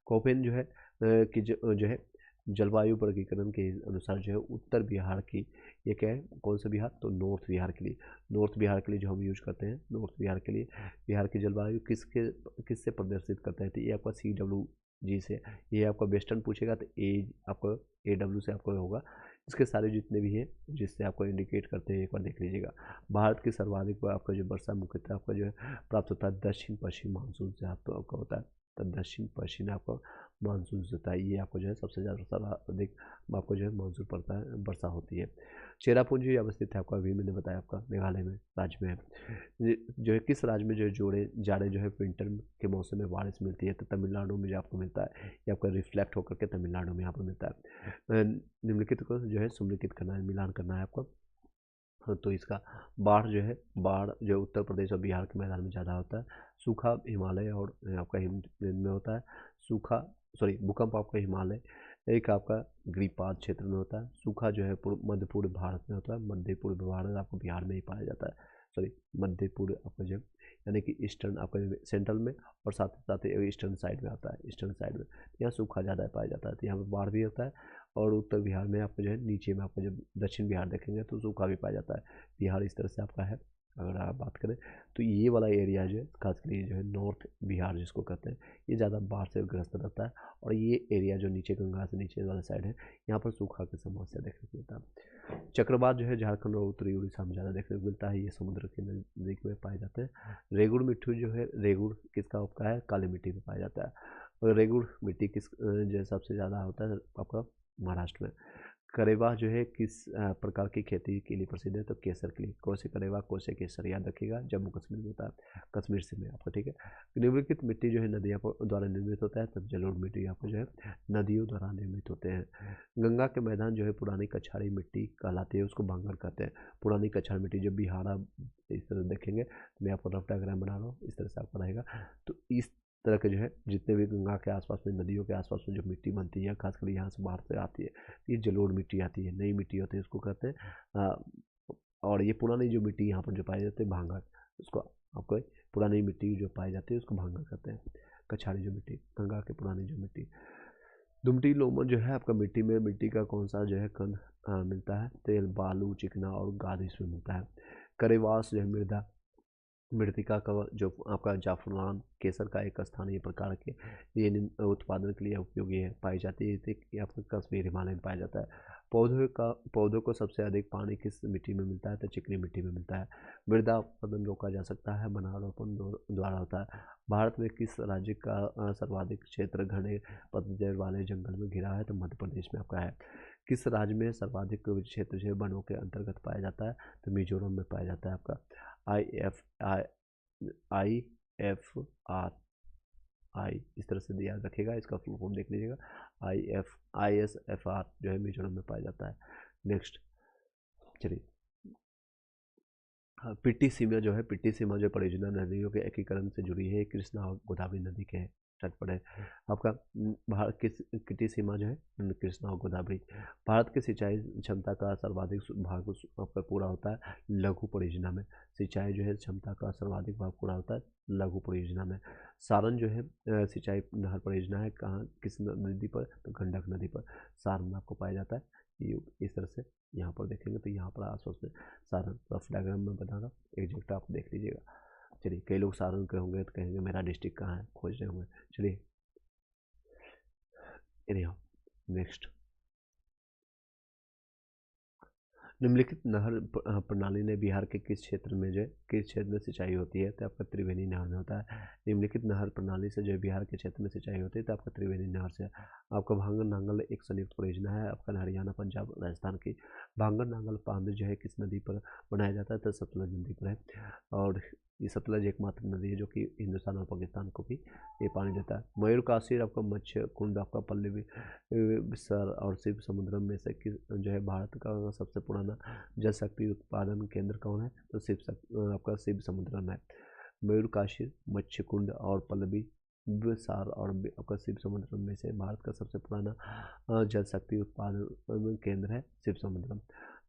कोपेन जो है कि जो है जलवायु वर्गीकरण के अनुसार जो है उत्तर बिहार की, ये क्या है, कौन सा बिहार, तो नॉर्थ बिहार के लिए, नॉर्थ बिहार के लिए जो हम यूज करते हैं, नॉर्थ बिहार के लिए बिहार की जलवायु किससे प्रदर्शित करते हैं, तो ये आपका CWG से। ये आपका वेस्टर्न पूछेगा तो आपको AW से आपको होगा। इसके सारे जितने भी हैं जिससे आपको इंडिकेट करते हैं, एक बार देख लीजिएगा। भारत की सर्वाधिक आपका जो वर्षा मुख्यतः आपका जो है प्राप्त होता है दक्षिण पश्चिम मानसून से आपका होता है। तो दक्षिण पश्चिम आपको मानसून से होता है, ये आपको जो है सबसे ज़्यादा अधिक आपको जो है मानसून पड़ता है, वर्षा होती है। चेरापूंजी अवस्थित है आपका, अभी मैंने बताया आपका मेघालय में राज्य में है। जो है किस राज्य में जो है जाड़े जो है विंटर के मौसम में बारिश मिलती है, तो तमिलनाडु में जो आपको मिलता है, ये आपका रिफ्लेक्ट होकर के तमिलनाडु में यहाँ पर मिलता है। निम्नलिखित को जो है सुम्लिखित करना है, मिलान करना है आपको। तो इसका बाढ़ जो है, बाढ़ जो उत्तर प्रदेश और बिहार के मैदान में ज़्यादा होता है। सूखा हिमालय और आपका हिमनद में होता है। सूखा भूकंप आपका हिमालय एक आपका गिरिपाद क्षेत्र में होता है। सूखा जो है मध्य पूर्व भारत में होता है। मध्य पूर्व भारत आपको बिहार में ही पाया जाता है। मध्य पूर्व आपका जो यानी कि ईस्टर्न आपका सेंट्रल में, और साथ ही साथ ईस्टर्न साइड में आता है। ईस्टर्न साइड में यहाँ सूखा ज़्यादा पाया जाता है, तो यहाँ पर बाढ़ भी होता है। और उत्तर बिहार में आपको जो है, नीचे में आपको जब दक्षिण बिहार देखेंगे तो सूखा भी पाया जाता है। बिहार इस तरह से आपका है। अगर आप बात करें तो ये वाला एरिया जो है खासकर ये जो है नॉर्थ बिहार जिसको कहते हैं, ये ज़्यादा बाढ़ से ग्रस्त रहता है। और ये एरिया जो नीचे गंगा से नीचे वाला साइड है, यहाँ पर सूखा की समस्या देखने को मिलता है। चक्रवात जो है झारखंड और उत्तरी उड़ीसा में ज़्यादा देखने को मिलता है, ये समुद्र के नज़दीक में पाए जाते हैं। रेगुड़ मिट्टी जो है, रेगुड़ किसका आपका है, काली मिट्टी में पाया जाता है। और रेगुड़ मिट्टी किस जो सबसे ज़्यादा होता है आपका महाराष्ट्र में। करेवा जो है किस प्रकार की खेती के लिए प्रसिद्ध है, तो केसर के लिए। कोसे करेवा, कोसे केसर, याद रखिएगा, जम्मू कश्मीर में होता है, कश्मीर से में आपको, ठीक है। निम्नलिखित मिट्टी जो है नदियों द्वारा निर्मित होता है, तब जलोढ़ मिट्टी आपको जो है नदियों द्वारा निर्मित होते हैं। गंगा के मैदान जो है पुरानी कछाड़ी मिट्टी कहलाती है, उसको भांगड़ कहते हैं। पुरानी कछाड़ी मिट्टी जब बिहार इस तरह देखेंगे, तो मैं आपको रफ डायग्राम बना रहा हूँ, इस तरह से आपका रहेगा। तो इस तरह के जो है जितने भी गंगा के आसपास में, नदियों के आसपास में जो मिट्टी बनती है, खासकर यहाँ से बाहर से आती है, ये जलोढ़ मिट्टी आती है, नई मिट्टी होती है, उसको कहते हैं और ये पुरानी जो मिट्टी यहाँ पर जो पाई जाती है भांगड़, उसको आपको पुरानी मिट्टी जो पाई जाती है उसको भांगड़ कहते हैं। कछाड़ी जो मिट्टी, गंगा के पुरानी जो मिट्टी। दुमटी लोमन जो है आपका मिट्टी का कौन सा जो है कंद मिलता है, तेल, बालू, चिकना और गाद इसमें मिलता है। करेवास जो है मृतिका का जो आपका जाफरान केसर का एक स्थानीय प्रकार के ये उत्पादन के लिए उपयोगी है, पाई जाती है, ये आपका कश्मीर हिमालय में पाया जाता है। पौधों को सबसे अधिक पानी किस मिट्टी में मिलता है, तो चिकनी मिट्टी में मिलता है। मृदा उत्पादन रोका जा सकता है, वनारोपण द्वारा होता है। भारत में किस राज्य का सर्वाधिक क्षेत्र घने पतझड़ वाले जंगल में घिरा है, तो मध्य प्रदेश में आपका है। किस राज्य में सर्वाधिक क्षेत्र जो है वनों के अंतर्गत पाया जाता है, तो मिजोरम में पाया जाता है आपका। IFRI इस तरह से याद रखिएगा, इसका फुल फॉर्म देख लीजिएगा। ISFR जो है मिजोरम में पाया जाता है। नेक्स्ट चलिए, पिट्टी सीमा जो है, पिट्टी सीमा जो परियोजना नदियों के एकीकरण से जुड़ी है, कृष्णा और गोदावरी नदी के तट पर है। आपका भारत की किटी सीमा जो है कृष्णा और गोदावरी। भारत की सिंचाई क्षमता का सर्वाधिक भाग आपका पूरा होता है लघु परियोजना में। सिंचाई जो है क्षमता का सर्वाधिक भाग पूरा होता है लघु परियोजना में। सारण जो है सिंचाई नहर परियोजना है, कहाँ, किस नदी पर, तो गंडक नदी पर सारण आपको पाया जाता है। ये इस तरह से यहाँ पर देखेंगे तो यहाँ पर आसपास में सारण रफ डायग्राम में बना रहा हूँ, एग्जैक्ट आप देख लीजिएगा। चलिए, कई लोग सारण के होंगे तो कहेंगे मेरा डिस्ट्रिक्ट कहाँ है, खोज रहे होंगे। चलिए नेक्स्ट, निम्नलिखित नहर प्रणाली ने बिहार के किस क्षेत्र में जो किस क्षेत्र में सिंचाई होती है, तो आपका त्रिवेणी नहर में होता है। निम्नलिखित नहर प्रणाली से जो बिहार के क्षेत्र में सिंचाई होती है, तो आपका त्रिवेणी नहर से। आपका भांगर नांगल एक संयुक्त परियोजना है आपका हरियाणा, पंजाब, राजस्थान की। भांगर नांगल बांध जो है किस नदी पर बनाया जाता है, तो सतलज नदी पर है। और ये सतलज एकमात्र नदी है जो कि हिंदुस्तान और पाकिस्तान को भी ये पानी देता है। मयूरकाशी आपका मत्स्य कुंड आपका पल्लवी सर और शिव समुद्रम में से किस जो है भारत का सबसे पुराना जल शक्ति उत्पादन केंद्र कौन है, तो आपका शिव समुद्रम है। मयूरकाशी, मत्स्य कुंड और पल्लवी बिसार और आपका शिव समुद्रम में से भारत का सबसे पुराना जल शक्ति उत्पादन केंद्र है शिव समुद्रम।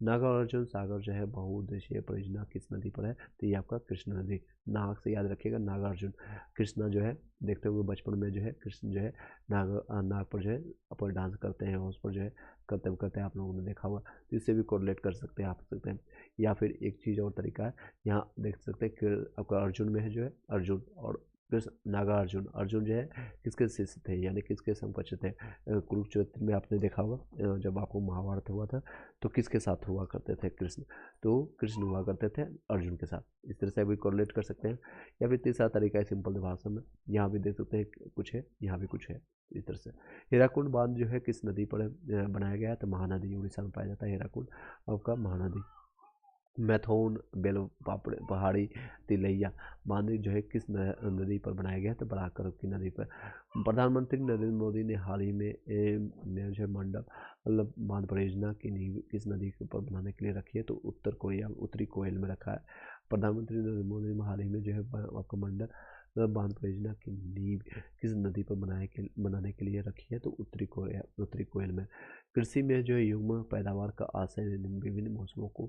नागार्जुन सागर जो है बहुउद्देशीय परियोजना किस नदी पर है? तो ये आपका कृष्ण नदी। नाग से याद रखिएगा नागार्जुन। कृष्णा जो है देखते हुए बचपन में जो है कृष्ण जो है नाग पर जो है अपन डांस करते हैं, उस पर जो है करते करते आप लोगों ने देखा हुआ, तो इससे भी कोरिलेट कर सकते हैं आप सकते हैं। या फिर एक चीज़ और तरीका है, यहाँ देख सकते हैं कि आपका अर्जुन में है जो है अर्जुन, और नागार्जुन अर्जुन जो है किसके शिष्य थे यानी किसके समकक्ष थे? कुरुक्षेत्र में आपने देखा होगा जब आपको महाभारत हुआ था तो किसके साथ हुआ करते थे? कृष्ण। तो कृष्ण हुआ करते थे अर्जुन के साथ। इस तरह से भी कोरिलेट कर सकते हैं। या फिर तीसरा तरीका है सिंपल भाषा में, यहाँ भी देख सकते हैं कुछ है, यहाँ भी कुछ है, इस तरह से। हीराकुंड बांध जो है किस नदी पर बनाया गया है? तो महानदी, उड़ीसा में पाया जाता है हीराकुंड आपका महानदी। मैथोन बेल पहाड़ी तिलैया बांध जो है किस नदी पर बनाया गया है? तो बराकर की नदी पर। प्रधानमंत्री नरेंद्र मोदी ने हाल ही में जो है मंडल मतलब बांध परियोजना की नींव किस नदी के ऊपर बनाने के लिए रखी है? तो उत्तरी कोयल में रखा है। प्रधानमंत्री नरेंद्र मोदी ने हाल ही में जो है आपका मंडल बांध परियोजना की नींव किस नदी पर बनाने के लिए रखी है? तो उत्तरी कोयल में। कृषि में जो है युग्म पैदावार का आशय विभिन्न मौसमों को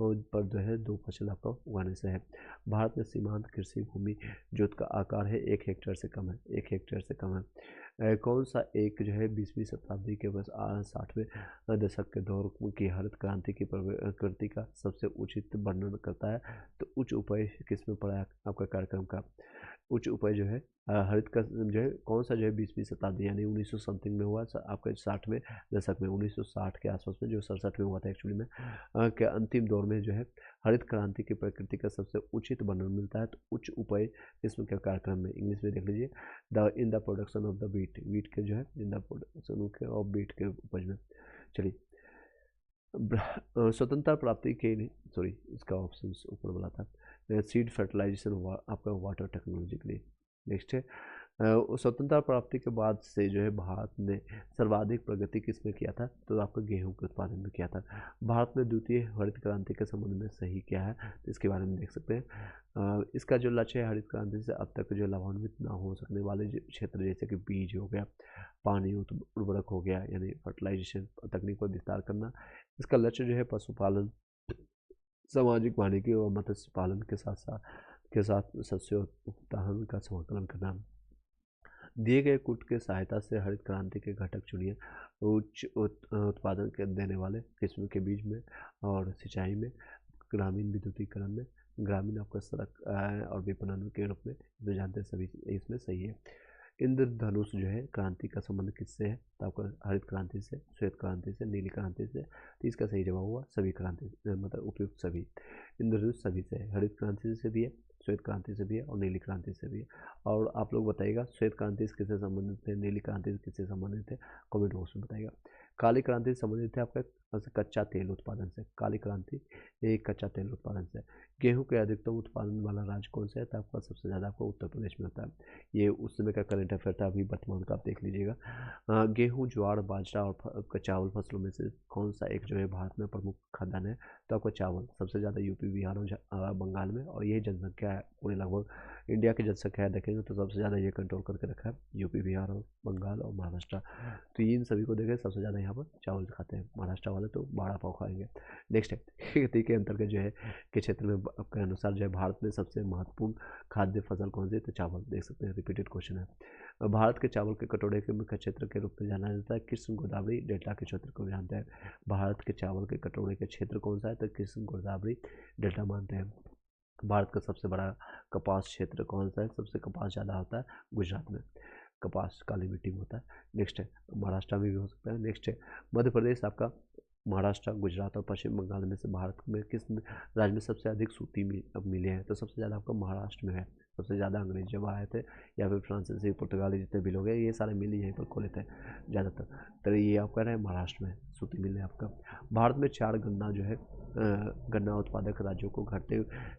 पर जो है 2 फसल आपका उगाने से है। भारत में सीमांत कृषि भूमि जोत का आकार है 1 हेक्टेयर से कम है, 1 हेक्टेयर से कम है। कौन सा एक जो है 20वीं शताब्दी के बस 60वें दशक के दौर की हरित क्रांति की प्रकृति का सबसे उचित वर्णन करता है? तो उच्च उपज किसमें पड़ा है आपका कार्यक्रम का? उच्च उपज जो है हरित का जो है कौन सा जो है 20वीं शताब्दी यानी 1900 समथिंग में हुआ आपका 60वें दशक में 1960 के आसपास में जो 67 में हुआ था एक्चुअली में के अंतिम दौर में जो है हरित क्रांति की प्रकृति का सबसे उचित वर्णन मिलता है। तो उच्च उपज इसमें क्या कार्यक्रम में इंग्लिश में देख लीजिए in the production of the wheat के जो है in the production of wheat के उपज में। चलिए स्वतंत्रता प्राप्ति के लिए सॉरी इसका ऑप्शन ऊपर बोला था सीड फर्टिलाइजेशन आपका वाटर टेक्नोलॉजी के लिए। नेक्स्ट है स्वतंत्रता प्राप्ति के बाद से जो है भारत ने सर्वाधिक प्रगति किसमें किया था? तो आपका गेहूं के उत्पादन में किया था। भारत में द्वितीय हरित क्रांति के संबंध में सही क्या है? तो इसके बारे में देख सकते हैं। इसका जो लक्ष्य है हरित क्रांति से अब तक जो लाभान्वित ना हो सकने वाले क्षेत्र जैसे कि बीज हो गया, पानी उर्वरक हो गया यानी फर्टिलाइजेशन तकनीक पर विस्तार करना। इसका लक्ष्य जो है पशुपालन, सामाजिक वानिकी और मत्स्य पालन के साथ शस्योत्पादन का समाकलन करना। दिए गए कूट के सहायता से हरित क्रांति के घटक चुनिए। उच्च उत्पादन के देने वाले किस्म के बीज में और सिंचाई में, ग्रामीण विद्युतीकरण में, ग्रामीण आपका सड़क और विपणन के रूप में जो जानते हैं सभी इसमें सही है। इंद्रधनुष जो है क्रांति का संबंध किससे है? तो आपका हरित क्रांति से, श्वेत क्रांति से, नीली क्रांति से। तो इसका सही जवाब हुआ सभी क्रांति मतलब उपयुक्त सभी। इंद्रधनुष सभी से है, हरित क्रांति से भी है, श्वेत क्रांति से भी है और नीली क्रांति से भी है। और आप लोग बताइएगा श्वेत क्रांति से किससे संबंधित थे, नीली क्रांति से किससे संबंधित थे, कमेंट बॉक्स में बताइएगा। काली क्रांति से संबंधित है आपका कच्चा तेल उत्पादन से। काली क्रांति एक कच्चा तेल उत्पादन से। गेहूं के अधिकतम उत्पादन वाला राज्य कौन सा है? तो आपका सबसे ज़्यादा आपको उत्तर प्रदेश में होता है। ये उस समय का करंट अफेयर था, अभी वर्तमान का आप देख लीजिएगा। गेहूं, ज्वार, बाजरा और चावल फसलों में से कौन सा एक जो है भारत में प्रमुख खाद्यान्न है? तो आपका चावल सबसे ज़्यादा यूपी, बिहार और बंगाल में, और यही जनसंख्या है पूरे लगभग इंडिया की जनसंख्या है देखेंगे तो सबसे ज़्यादा ये कंट्रोल करके रखा है यूपी, बिहार और बंगाल और महाराष्ट्र। तो इन सभी को देखें सबसे ज़्यादा यहाँ पर चावल खाते हैं। महाराष्ट्र वाले तो बाड़ा पाव खाएंगे। नेक्स्ट है खेती के अंतर्गत जो है के क्षेत्र में के अनुसार जो है भारत में सबसे महत्वपूर्ण खाद्य फसल कौन सी है? तो चावल। देख सकते हैं रिपीटेड क्वेश्चन है। भारत के चावल के कटोरे के मुख्य क्षेत्र के रूप में जाना जाता है कृष्ण गोदावरी डेल्टा के क्षेत्र को जानते हैं। भारत के चावल के कटोरे के क्षेत्र कौन सा है? तो कृष्ण गोदावरी डेल्टा मानते हैं। भारत का सबसे बड़ा कपास क्षेत्र कौन सा है? सबसे कपास ज़्यादा होता है गुजरात में, कपास काली मिट्टी में होता है। नेक्स्ट है महाराष्ट्र में भी हो सकता है। नेक्स्ट है मध्य प्रदेश आपका, महाराष्ट्र, गुजरात और पश्चिम बंगाल में से भारत में किस राज्य में सबसे अधिक सूती मिलें हैं? तो सबसे ज़्यादा आपका महाराष्ट्र में है। सबसे ज़्यादा अंग्रेज जब आए थे या फिर फ्रांसीसी पुर्तगाली जितने भी लोग हैं ये सारे मिल यहीं पर खोले थे ज़्यादातर। तो ये आप कह रहे हैं महाराष्ट्र में सूती मिल है आपका। भारत में 4 गन्ना जो है गन्ना उत्पादक राज्यों को घटते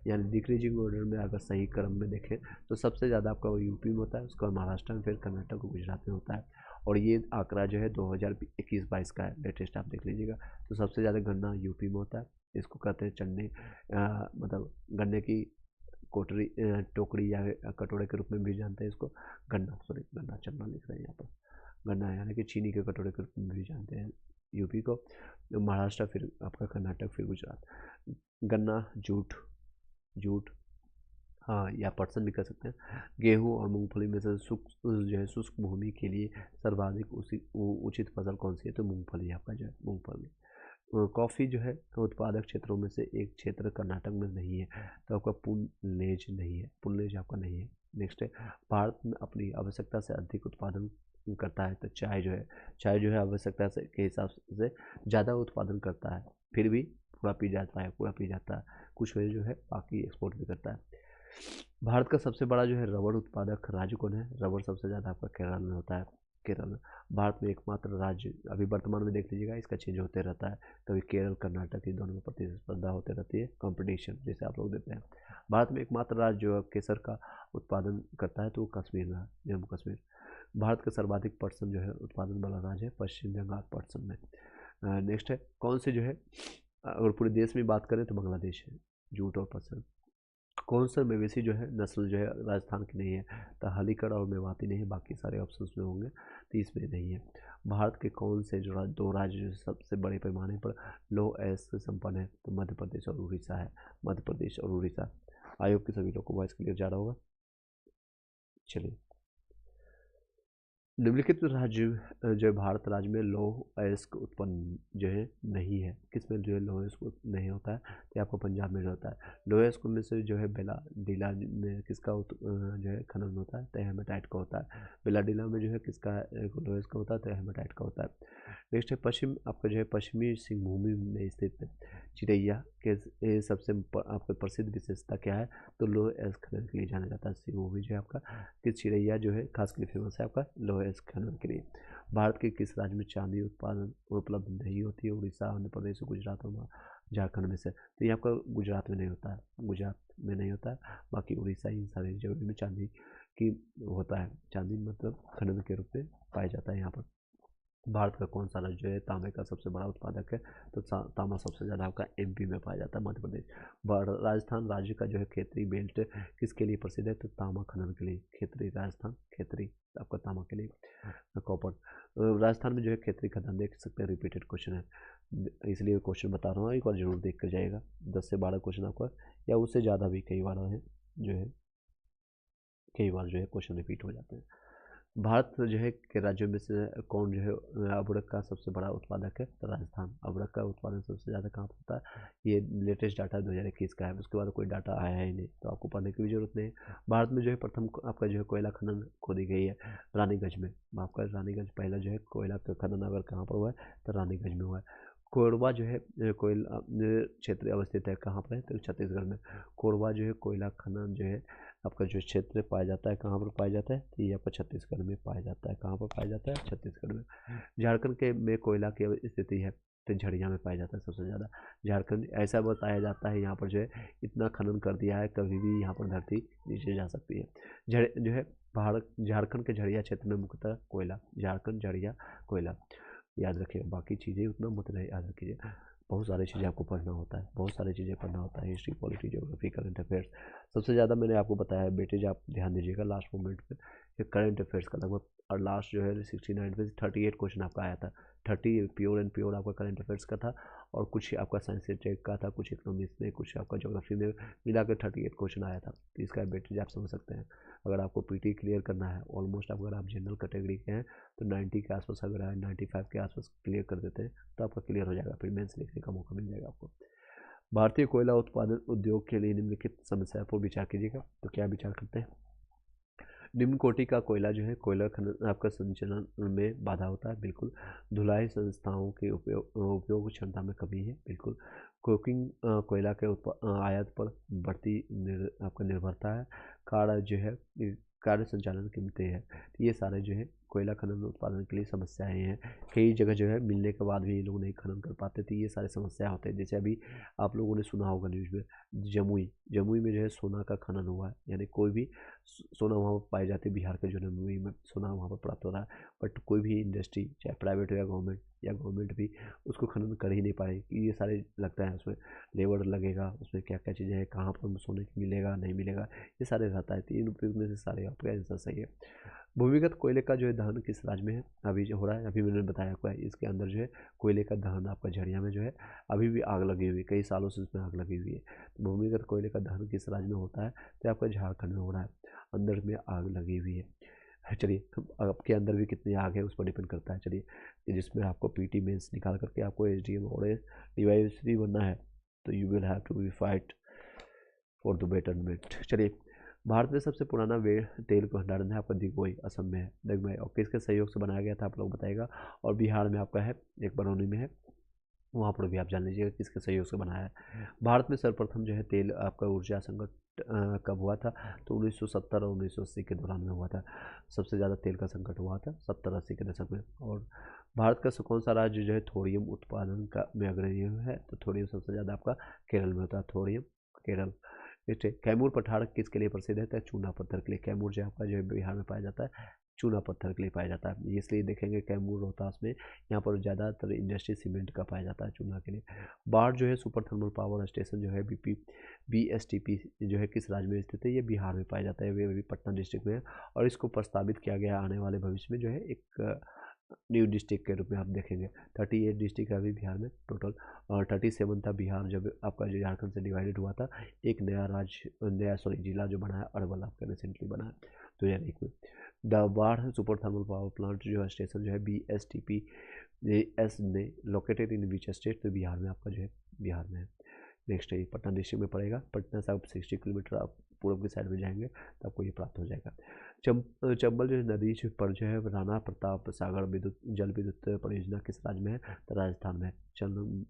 यानी डिक्रीजिंग ऑर्डर में अगर सही क्रम में देखें तो सबसे ज़्यादा आपका यूपी में होता है, उसका महाराष्ट्र में, फिर कर्नाटक और गुजरात में होता है। और ये आंकड़ा जो है 2021-22 का है, लेटेस्ट आप देख लीजिएगा। तो सबसे ज़्यादा गन्ना यूपी में होता है, इसको कहते हैं चन्नी मतलब गन्ने की कोटरी टोकरी या कटोरे के रूप में भी जानते हैं इसको। गन्ना, सॉरी गन्ना, चन्ना लिख रहे हैं यहाँ पर। गन्ना यानी कि चीनी के कटोरे के रूप में भी जानते हैं यूपी को, महाराष्ट्र, फिर आपका कर्नाटक, फिर गुजरात। गन्ना, जूट, जूट, हाँ, या पटसन भी कर सकते हैं। गेहूँ और मूंगफली में से जो है शुष्क भूमि के लिए सर्वाधिक उचित फसल कौन सी है? तो मूंगफली आपका जो है मूंगफली। कॉफ़ी जो है उत्पादक क्षेत्रों में से एक क्षेत्र कर्नाटक में नहीं है, तो आपका पुनलेज नहीं है, पुनलेज आपका नहीं है। नेक्स्ट है, भारत में अपनी आवश्यकता से अधिक उत्पादन करता है, तो चाय जो है आवश्यकता से के हिसाब से ज़्यादा उत्पादन करता है, फिर भी पूरा पी जाता है, कुछ है जो है बाकी एक्सपोर्ट भी करता है। भारत का सबसे बड़ा जो है रबड़ उत्पादक राज्य कौन है? रबड़ सबसे ज़्यादा आपका केरल में होता है, केरल में। भारत में एकमात्र राज्य, अभी वर्तमान में देख लीजिएगा, इसका चेंज होते रहता है, कभी केरल, कर्नाटक, ये दोनों में प्रतिस्पर्धा होती रहती है, कंपटीशन जैसे आप लोग देते हैं। भारत में एकमात्र राज्य जो केसर का उत्पादन करता है तो वो कश्मीर में है, जम्मू कश्मीर। भारत का सर्वाधिक पटसन जो है उत्पादन वाला राज्य है पश्चिम बंगाल, पटसन में। नेक्स्ट है, कौन से जो है, अगर पूरे देश में बात करें तो बांग्लादेश है, जूट और पटसन। कौन सा मवेशी जो है नस्ल जो है राजस्थान की नहीं है? तो हलीकड़ और मेवाती नहीं है, बाकी सारे ऑप्शन में होंगे, तो इसमें नहीं है। भारत के कौन से जो दो राज्य जो सबसे बड़े पैमाने पर लौह अयस्क से संपन्न है? तो मध्य प्रदेश और उड़ीसा है, मध्य प्रदेश और उड़ीसा। आयोग के सभी लोग को वॉइस क्लियर जा रहा होगा। चलिए, निम्नलिखित राज्य जो है भारत राज्य में लौह अयस्क उत्पन्न जो है नहीं है, किसमें जो है लौह अयस्क नहीं होता है? तो आपको पंजाब में जो होता है। लौह अयस्क में से जो है बेलाडीला में किसका जो है खनन होता है? तो हेमाटाइट का होता है। बेलाडीला में जो है किसका लौह अयस्क होता है? तो हेमाटाइट का होता है। नेक्स्ट है, पश्चिम आपका जो है पश्चिमी सिंहभूमि में स्थित चिड़ैया के सबसे आपका प्रसिद्ध विशेषता क्या है? तो लौह अयस्क खनन के लिए जाना जाता है सिंहभूमि जो है आपका, कि चिड़ैया जो है खास के लिए फेमस है आपका लौह अयस्क खनन के लिए। भारत के किस राज्य में चांदी उत्पादन उपलब्ध नहीं होती है? उड़ीसा, आंध्र प्रदेश, गुजरात और झारखंड में से। तो ये आपका गुजरात में नहीं होता है, गुजरात में नहीं होता है, बाकी उड़ीसा, इन सारी जगह में चांदी की होता है, चांदी मतलब खनन के रूप में पाया जाता है यहाँ पर। भारत का कौन सा राज्य जो है तांबे का सबसे बड़ा उत्पादक है? तो तांबा सबसे ज़्यादा आपका एमपी में पाया जाता है, मध्य प्रदेश। राजस्थान राज्य का जो है खेतरी बेल्ट किसके लिए प्रसिद्ध है? तो तांबा खनन के लिए, खेतरी, राजस्थान खेतरी आपका तांबा के लिए। कॉपर, राजस्थान में जो है खेतरी खदान देख सकते हैं, रिपीटेड क्वेश्चन है इसलिए क्वेश्चन बता रहा हूँ, एक बार जरूर देख कर जाएगा। 10 से 12 क्वेश्चन आपका, या उससे ज़्यादा भी कई बार है जो है, कई बार जो है क्वेश्चन रिपीट हो जाते हैं। भारत जो है के राज्यों में से कौन जो है अबरक का सबसे बड़ा उत्पादक है? तो राजस्थान। अबरक का उत्पादन सबसे ज़्यादा कहाँ पर होता है? ये लेटेस्ट डाटा 2021 का है, उसके बाद कोई डाटा आया ही नहीं, तो आपको पढ़ने की भी जरूरत नहीं है। भारत में जो है प्रथम आपका जो है कोयला खनन खोदी गई है रानीगंज में, आपका रानीगंज पहला जो है कोयला का खनन अगर कहाँ पर हुआ है? तो रानीगंज में हुआ है। कोरबा जो है कोयला क्षेत्र अवस्थित है कहाँ पर है? तो छत्तीसगढ़ में। कोरबा जो है कोयला खनन जो है आपका जो क्षेत्र पाया जाता है, कहाँ पर पाया जाता है? तो ये आपका छत्तीसगढ़ में पाया जाता है। कहाँ पर पाया जाता है? छत्तीसगढ़ में। झारखंड के में कोयला की स्थिति है तो झड़िया में पाया जाता है सबसे ज़्यादा। झारखंड ऐसा बताया जाता है यहाँ पर जो है इतना खनन कर दिया है, कभी भी यहाँ पर धरती नीचे जा सकती है। जो है भारत झारखंड के झड़िया क्षेत्र में मुख्यतः कोयला, झारखंड झड़िया कोयला याद रखिएगा, बाकी चीज़ें उतना मत नहीं याद रखिए। बहुत सारी चीज़ें आपको पढ़ना होता है, बहुत सारी चीज़ें पढ़ना होता है, history, polity, geography, current affairs. सबसे ज़्यादा मैंने आपको बताया है बेटे, आप ध्यान दीजिएगा लास्ट मोमेंट पे, कि करंट अफेयर्स का लगभग, और लास्ट जो है 69 पे 38 क्वेश्चन आपका आया था। 30 प्योर एंड प्योर आपका करंट अफेयर्स का था, और कुछ आपका साइंस से टेक का था, कुछ इकोनॉमिक्स में, कुछ आपका ज्योग्राफी में, मिला कर 38 क्वेश्चन आया था। तो इसका बेटे आप समझ सकते हैं। अगर आपको पीटी क्लियर करना है, ऑलमोस्ट अगर आप जनरल कैटेगरी के हैं तो 90 के आसपास, अगर 95 के आसपास क्लियर कर देते हैं तो आपका क्लियर हो जाएगा, फिर मेंस लिखने का मौका मिल जाएगा आपको। भारतीय कोयला उत्पादन उद्योग के लिए निम्नलिखित समस्या पर विचार कीजिएगा, तो क्या विचार करते हैं? निम्न कोटि का कोयला जो है, कोयला खनन आपका संचालन में बाधा होता है, बिल्कुल। धुलाई संस्थाओं के उपयोग क्षमता में कमी है, बिल्कुल। कोकिंग कोयला के आयात पर बढ़ती आपका निर्भरता है। कार्य जो है कार्य संचालन कीमतें हैं, तो ये सारे जो है कोयला खनन उत्पादन के लिए समस्याएं हैं। कई जगह जो है मिलने के बाद भी ये लोग नहीं खनन कर पाते, तो ये सारे समस्या होते हैं। जैसे अभी आप लोगों ने सुना होगा न्यूज़ में, जमुई में जो है सोना का खनन हुआ है, यानी कोई भी सोना वहाँ पर पाई जाती है, बिहार के जो जमुई में सोना वहाँ पर प्राप्त हो रहा है, बट कोई भी इंडस्ट्री चाहे प्राइवेट हो या गवर्नमेंट या गवर्नमेंट भी उसको खनन कर ही नहीं पाए कि ये सारे लगता है उसमें लेबर लगेगा, उसमें क्या क्या चीज़ें हैं, कहाँ पर सोने की मिलेगा नहीं मिलेगा, ये सारे रहता है। 3 उपयोग में से सारे आपका आंसर सही है। भूमिगत कोयले का जो है दहन किस राज्य में है अभी जो हो रहा है, अभी मैंने बताया आपको इसके अंदर जो है कोयले का दहन आपका झरिया में जो है अभी भी आग लगी हुई है, कई सालों से उसमें आग लगी हुई है। तो भूमिगत कोयले का दहन किस राज्य में होता है, तो आपका झारखंड में हो रहा है, अंदर में आग लगी हुई है। चलिए, तो आपके अंदर भी कितनी आग है उस पर डिपेंड करता है। चलिए, जिसमें आपको पीटी मेंस निकाल करके आपको एसडीएम और डीवाईएसपी बनना है, तो you will have to be fight for the betterment. चलिए, भारत में सबसे पुराना वे तेल भंडारण है आपका दिगोई, असम में है दिगमय, और किसके सहयोग से बनाया गया था आप लोग बताएगा। और बिहार में आपका है, एक बरौनी में है, वहाँ पर भी आप जान लीजिएगा किसके सहयोग से बनाया है। भारत में सर्वप्रथम जो है तेल आपका ऊर्जा संकट कब हुआ था, तो 1970 और 1980 के दौरान में हुआ था। सबसे ज़्यादा तेल का संकट हुआ था 70-80 के दशक में। और भारत का कौन सा राज्य जो है थोरियम उत्पादन का में अग्रणी है, तो थोरियम सबसे ज़्यादा आपका केरल में होता है, थोरियम केरल। नेक्स्ट, कैमूर पठार किसके लिए प्रसिद्ध है, तो चूना पत्थर के लिए। कैमूर जो आपका जो है बिहार में पाया जाता है, चूना पत्थर के लिए पाया जाता है, इसलिए देखेंगे कैमूर रोहतास में यहाँ पर ज़्यादातर इंडस्ट्री सीमेंट का पाया जाता है चूना के लिए। बाढ़ जो है सुपर थर्मल पावर स्टेशन जो है BSTP जो है किस राज्य में स्थित है, ये बिहार में पाया जाता है, वे भी पटना डिस्ट्रिक्ट में है। और इसको प्रस्तावित किया गया आने वाले भविष्य में जो है एक न्यू डिस्ट्रिक्ट के रूप में आप देखेंगे। 38 डिस्ट्रिक्ट है अभी बिहार में टोटल, और 37 था बिहार जब आपका जो झारखंड से डिवाइडेड हुआ था। एक नया जिला जो बना है अरवल आपका रिसेंटली बना है 2001 में। द बाढ़ सुपर थर्मल पावर प्लांट जो है स्टेशन जो है BSTP एस ने लोकेटेड इन विच स्टेट, तो बिहार में आपका जो है बिहार में है। नेक्स्ट है पटना डिस्ट्रिक्ट में पड़ेगा, पटना से आप 60 किलोमीटर आप पूर्व की साइड में जाएंगे तो आपको ये प्राप्त हो जाएगा। चंबल जो नदी पर जो है राणा प्रताप सागर विद्युत जल विद्युत परियोजना किस राज्य में है, तो राजस्थान में है।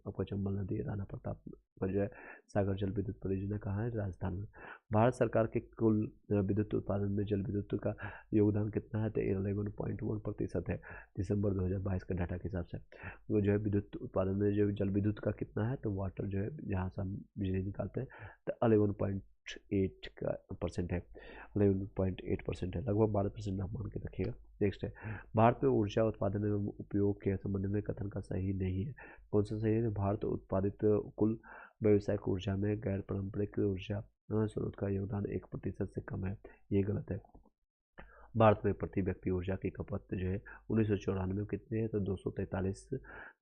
आपका चंबल नदी राणा प्रताप पर जो है सागर जल विद्युत परियोजना कहाँ है, राजस्थान में। भारत सरकार के कुल विद्युत उत्पादन में जल विद्युत का योगदान कितना है, तो 11.1% है दिसंबर 2022 के डाटा के हिसाब से। वो जो है विद्युत उत्पादन में जो जल विद्युत का कितना है, तो वाटर जो है जहाँ से हम बिजली निकालते हैं, तो 11.8 का परसेंट है, 11.8% है, लगभग 12% आप मान के रखिएगा। नेक्स्ट है, भारत में ऊर्जा उत्पादन एवं उपयोग के संबंध में कथन का सही नहीं है, कौन सा सही है, भारत उत्पादित कुल व्यावसायिक ऊर्जा में गैर पारंपरिक ऊर्जा स्रोत का योगदान 1% से कम है, ये गलत है। भारत में प्रति व्यक्ति ऊर्जा की खपत जो है 1994 में कितनी है, तो 243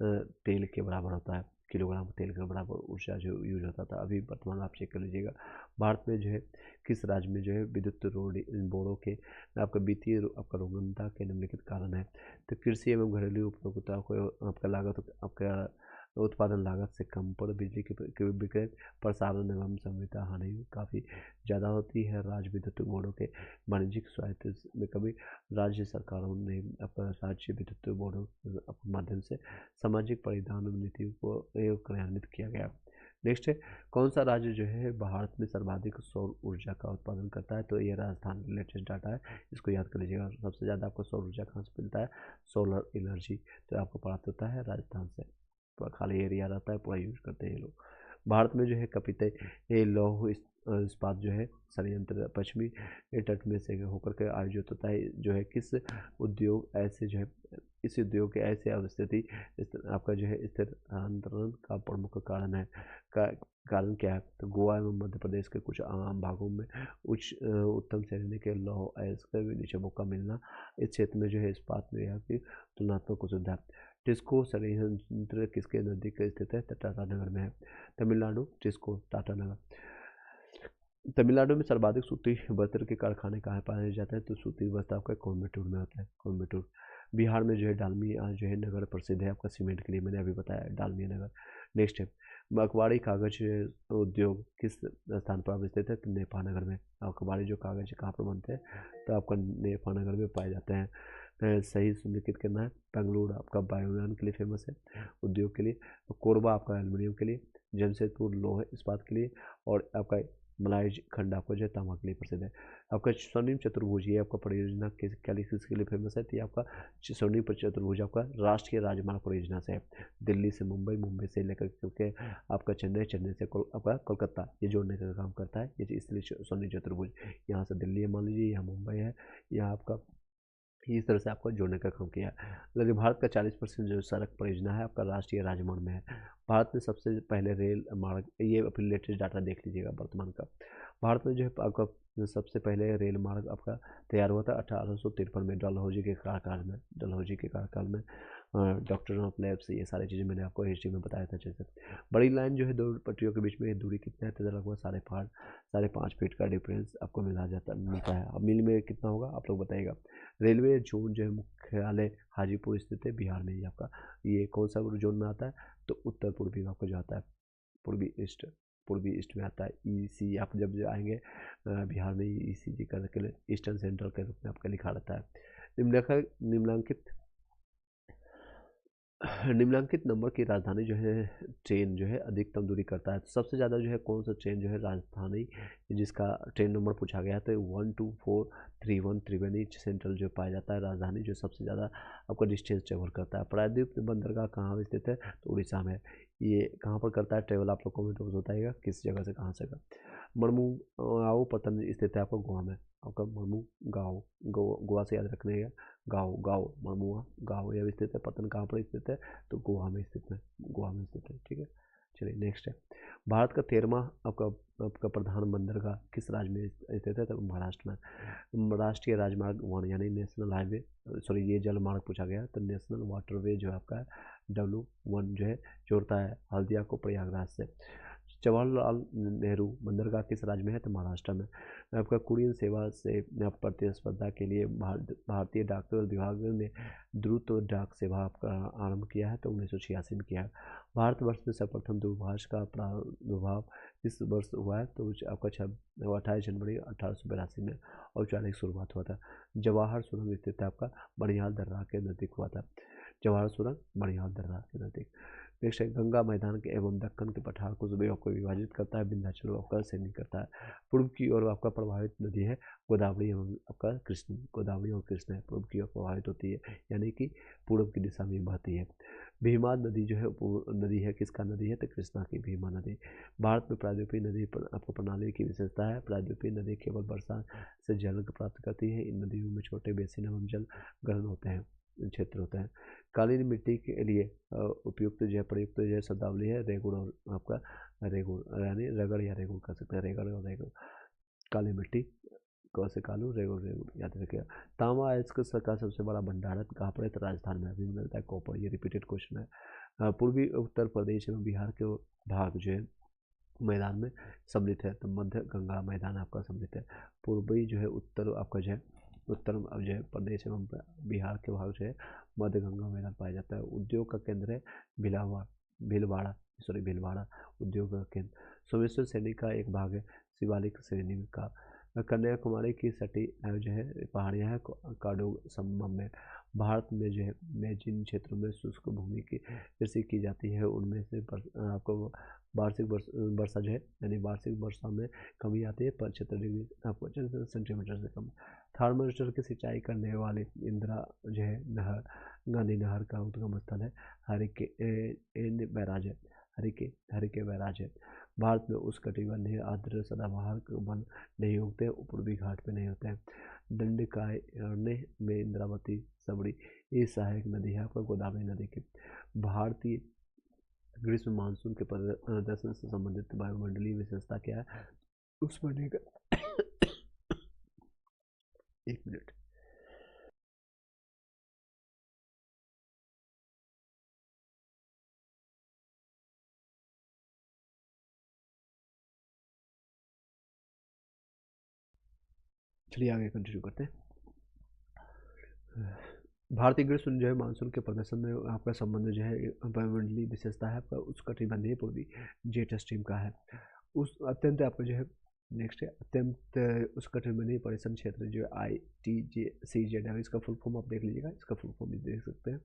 तेल के बराबर होता है, किलोग्राम तेल के बराबर ऊर्जा जो यूज होता था। अभी वर्तमान आप चेक कर लीजिएगा। भारत में जो है किस राज्य में जो है विद्युत बोर्डों के आपका वित्तीय आपका रोगनता के निम्नलिखित कारण है, तो कृषि एवं घरेलू उपभोक्ता को आपका लागत आपका उत्पादन लागत से कम पर बिजली की विक्रय प्रसारण एवं संविदा हानि काफ़ी ज़्यादा होती है। राज्य विद्युत बोर्डों के वाणिज्यिक स्वायत्त में कभी राज्य सरकारों ने अपना राज्य विद्युत बोर्डों के माध्यम से सामाजिक परिधान नीतियों को क्रियान्वित किया गया। नेक्स्ट है, कौन सा राज्य जो है भारत में सर्वाधिक सौर ऊर्जा का उत्पादन करता है, तो ये राजस्थान लेटेस्ट डाटा है, इसको याद कर लीजिएगा। सबसे ज़्यादा आपको सौर ऊर्जा कहाँ से मिलता है, सोलर एनर्जी, तो आपको प्राप्त होता है राजस्थान से। पूरा खाली एरिया रहता है, पूरा यूज करते हैं ये लोग। भारत में जो है कपिते ये लौह इस्पात जो है संयंत्र पश्चिमी तट में से होकर के आयोजित होता है, जो है किस उद्योग ऐसे जो है इस उद्योग के ऐसे अवस्थिति आपका जो है स्थानांतरण का प्रमुख कारण है, कारण क्या है, तो गोवा एवं मध्य प्रदेश के कुछ आम भागों में उत्तम श्रेणी के लौह अयस्क निक्षेपों का मिलना इस क्षेत्र में जो है इस्पात में यहाँ की तुलनात्मक सुविधा। टिस्को संयंत्र किसके नजदीक स्थित है, तो टाटा नगर में है। तमिलनाडु टिस्को टाटा नगर। तमिलनाडु में सर्वाधिक सूती वस्त्र के कारखाने कहाँ पाए जाते हैं, तो सूती वस्त्र आपका कोयम्बटूर में होता है, कोयम्बटूर। बिहार में जो है डालमिया जो है नगर प्रसिद्ध है आपका सीमेंट के लिए, मैंने अभी बताया डालमिया नगर। नेक्स्ट है, अखबारी कागज उद्योग किस स्थान पर स्थित है, तो नेपा नगर में। अखबारी जो कागज कहाँ पर बनते हैं, तो आपका नेपा नगर में पाए जाते हैं। सही सुनिश्चित करना है, बेंगलुरु आपका बायोगैन के लिए फेमस है उद्योग के लिए, कोरबा आपका एल्युमिनियम के लिए, जमशेदपुर लोहे इस्पात के लिए, और आपका मलाइज खंड आपका जो है तांबा के लिए प्रसिद्ध है। आपका स्वर्णिम चतुर्भुज ये आपका परियोजना किसके लिए फेमस है, तो ये आपका स्वर्णिम चतुर्भुज आपका राष्ट्रीय राजमार्ग परियोजना से है। दिल्ली से मुंबई, मुंबई से लेकर के आपका चेन्नई, चेन्नई से आपका कोलकाता ये जोड़ने का काम करता है, ये इसलिए स्वर्णिम चतुर्भुज। यहाँ से दिल्ली है मान लीजिए, यहाँ मुंबई है, यहाँ आपका इस तरह से आपको जोड़ने का काम किया है। लगे भारत का 40% जो सड़क परियोजना है आपका राष्ट्रीय राजमार्ग में है। भारत में सबसे पहले रेल मार्ग, ये अपने लेटेस्ट डाटा देख लीजिएगा वर्तमान का। भारत में जो है आपका सबसे पहले रेल मार्ग आपका तैयार हुआ था 1853 में डलहौजी के कार्यकाल में। डलहौजी के कार्यकाल में डॉक्टर ऑफ लैब्स, ये सारी चीज़ें मैंने आपको हिस्ट्री में बताया था अच्छे से। बड़ी लाइन जो है दो पटरियों के बीच में दूरी कितना है, तो लगभग 5.5 फीट का डिफरेंस आपको मिलता है। अब मील में कितना होगा आप लोग बताइएगा। रेलवे जोन जो है मुख्यालय हाजीपुर स्थित है, बिहार में ही आपका। ये कौन सा जोन में आता है, तो उत्तर पूर्वी आपको जो आता है, पूर्वी ईस्ट में आता है। ईसी आप जब आएंगे बिहार में ईसीजी करके ईस्टर्न सेंट्रल के रूप में आपका लिखा रहता है। निम्नलिखित निम्नलिखित नंबर की राजधानी जो है ट्रेन जो है अधिकतम दूरी करता है। तो सबसे ज़्यादा जो है कौन सा ट्रेन जो है राजधानी जिसका ट्रेन नंबर पूछा गया तो 12431 त्रिवेणी सेंट्रल जो पाया जाता है राजधानी, जो सबसे ज़्यादा आपका डिस्टेंस ट्रेवल करता है। प्रायद्वीप बंदरगाह कहाँ स्थित है, तो उड़ीसा में। ये कहाँ पर करता है ट्रेवल, आप लोग कमेंट में बताइएगा किस जगह से कहाँ से का। मड़मुगांव पतन स्थित है आपका गोवा में। आपका मड़मुगांव गोवा से याद रखने का। गाँव मड़मुआ गाँव यह स्थित है। पतन कहाँ पर स्थित है, तो गोवा में स्थित है। ठीक है, चलिए नेक्स्ट है। भारत का 13वां आपका प्रधान बंदरगाह किस राज्य में स्थित है, तो महाराष्ट्र में। राष्ट्रीय राजमार्ग 1 यानी नेशनल हाईवे, सॉरी ये जल मार्ग पूछा गया, तो नेशनल वाटरवे जो है आपका W1 जो है जोड़ता है हल्दिया को प्रयागराज से। जवाहरलाल नेहरू बंदरगाह किस राज्य में है, तो महाराष्ट्र में। आपका कुरियन सेवा से प्रतिस्पर्धा के लिए भारतीय डाक विभाग ने द्रुत डाक सेवा आपका आरंभ किया है, तो 1986 में किया है। भारतवर्ष में सर्वप्रथम दूरभाष का प्रादुर्भाव इस वर्ष हुआ है, तो आपका 28 जनवरी 1882 में औपचारिक शुरुआत हुआ था। जवाहर सुरंग स्थित है आपका बनिहाल दर्रा के नज़दीक हुआ था। जवाहर सुरंग बनिहाल दर्रा के नज़दीक। नेक्स्ट है गंगा मैदान के एवं दक्कन के पठार को आपको विभाजित करता है, विंध्याचल आपका सैनिक करता है। पूर्व की ओर आपका प्रभावित नदी है गोदावरी एवं आपका कृष्ण। गोदावरी और कृष्ण है पूर्व की ओर प्रभावित होती है, यानी कि पूर्व की दिशा में बहती है। भीमा नदी जो है नदी है किसका नदी है, तो कृष्णा की भीमा नदी। भारत में प्रायद्वीपीय नदी आपको प्रणाली की विशेषता है। प्रायद्वीपीय नदी केवल वर्षा से जल प्राप्त करती है। इन नदियों में छोटे बेसिन एवं जल ग्रहण होते हैं, क्षेत्र होते हैं। कालीन मिट्टी के लिए उपयुक्त जो प्रयुक्त जो शब्दावली है रेगुड़ और आपका रेगुड़, यानी रगड़ या रेगुड़ कर सकते हैं। रेगड़ और रेगुड़। काली मिट्टी से कालू रेगुड़ याद रखिएगा। तांबा अयस्क का सबसे बड़ा भंडारण कहाँ पर है, तो राजस्थान में अभी मिलता है कॉपर। ये रिपीटेड क्वेश्चन है। पूर्वी उत्तर प्रदेश एवं बिहार के भाग जो है मैदान में सम्मिलित है, तो मध्य गंगा मैदान आपका सम्मिलित है। पूर्वी जो है उत्तर आपका जो है उत्तर जो है प्रदेश एवं बिहार के भाग जो है मध्य गंगा मैदान पाया जाता है। उद्योग का केंद्र है भीलवाड़ा उद्योग का केंद्र। सोमेश्वर श्रेणी का एक भाग है शिवालिक श्रेणी का। कन्याकुमारी की सटी जो है पहाड़ियाँ हैं काडो संगम में। भारत में जो है जिन क्षेत्रों में शुष्क भूमि की कृषि की जाती है उनमें से आपको वार्षिक वर्षा जो है यानी वार्षिक वर्षा में कमी आती है 75 डिग्री आपको 75 सेंटीमीटर से कम। थार्मोमीटर की सिंचाई करने वाली इंदिरा जो है नहर गांधी नहर का उद्गम स्थल है हरिके बैराज है। भारत में उष्णकटिबंधीय आर्द्र सदाबहार वन नहीं उगते, पूर्वी घाट पे नहीं होते हैं। दंडकारण्य में इंद्रावती सबड़ी ये सहायक नदी है आपका गोदावरी नदी की। भारतीय ग्रीष्म मानसून के प्रदर्शन से संबंधित वायुमंडलीय विशेषता क्या है, उस बनने का 1 मिनट। चलिए आगे कंटिन्यू करते हैं। भारतीय ग्रीष्म जो है मानसून के प्रदर्शन में आपका संबंध जो है वायुमंडलीय विशेषता है आपका उस कटिबंधीय पूर्वी जेट स्ट्रीम का है। उस अत्यंत आपका जो है नेक्स्ट है अत्यंत उष्णकटिबंधीय परिसर क्षेत्र जो ITJCZ है, इसका फुल फॉर्म आप देख लीजिएगा, इसका फुल फॉर्म देख सकते हैं।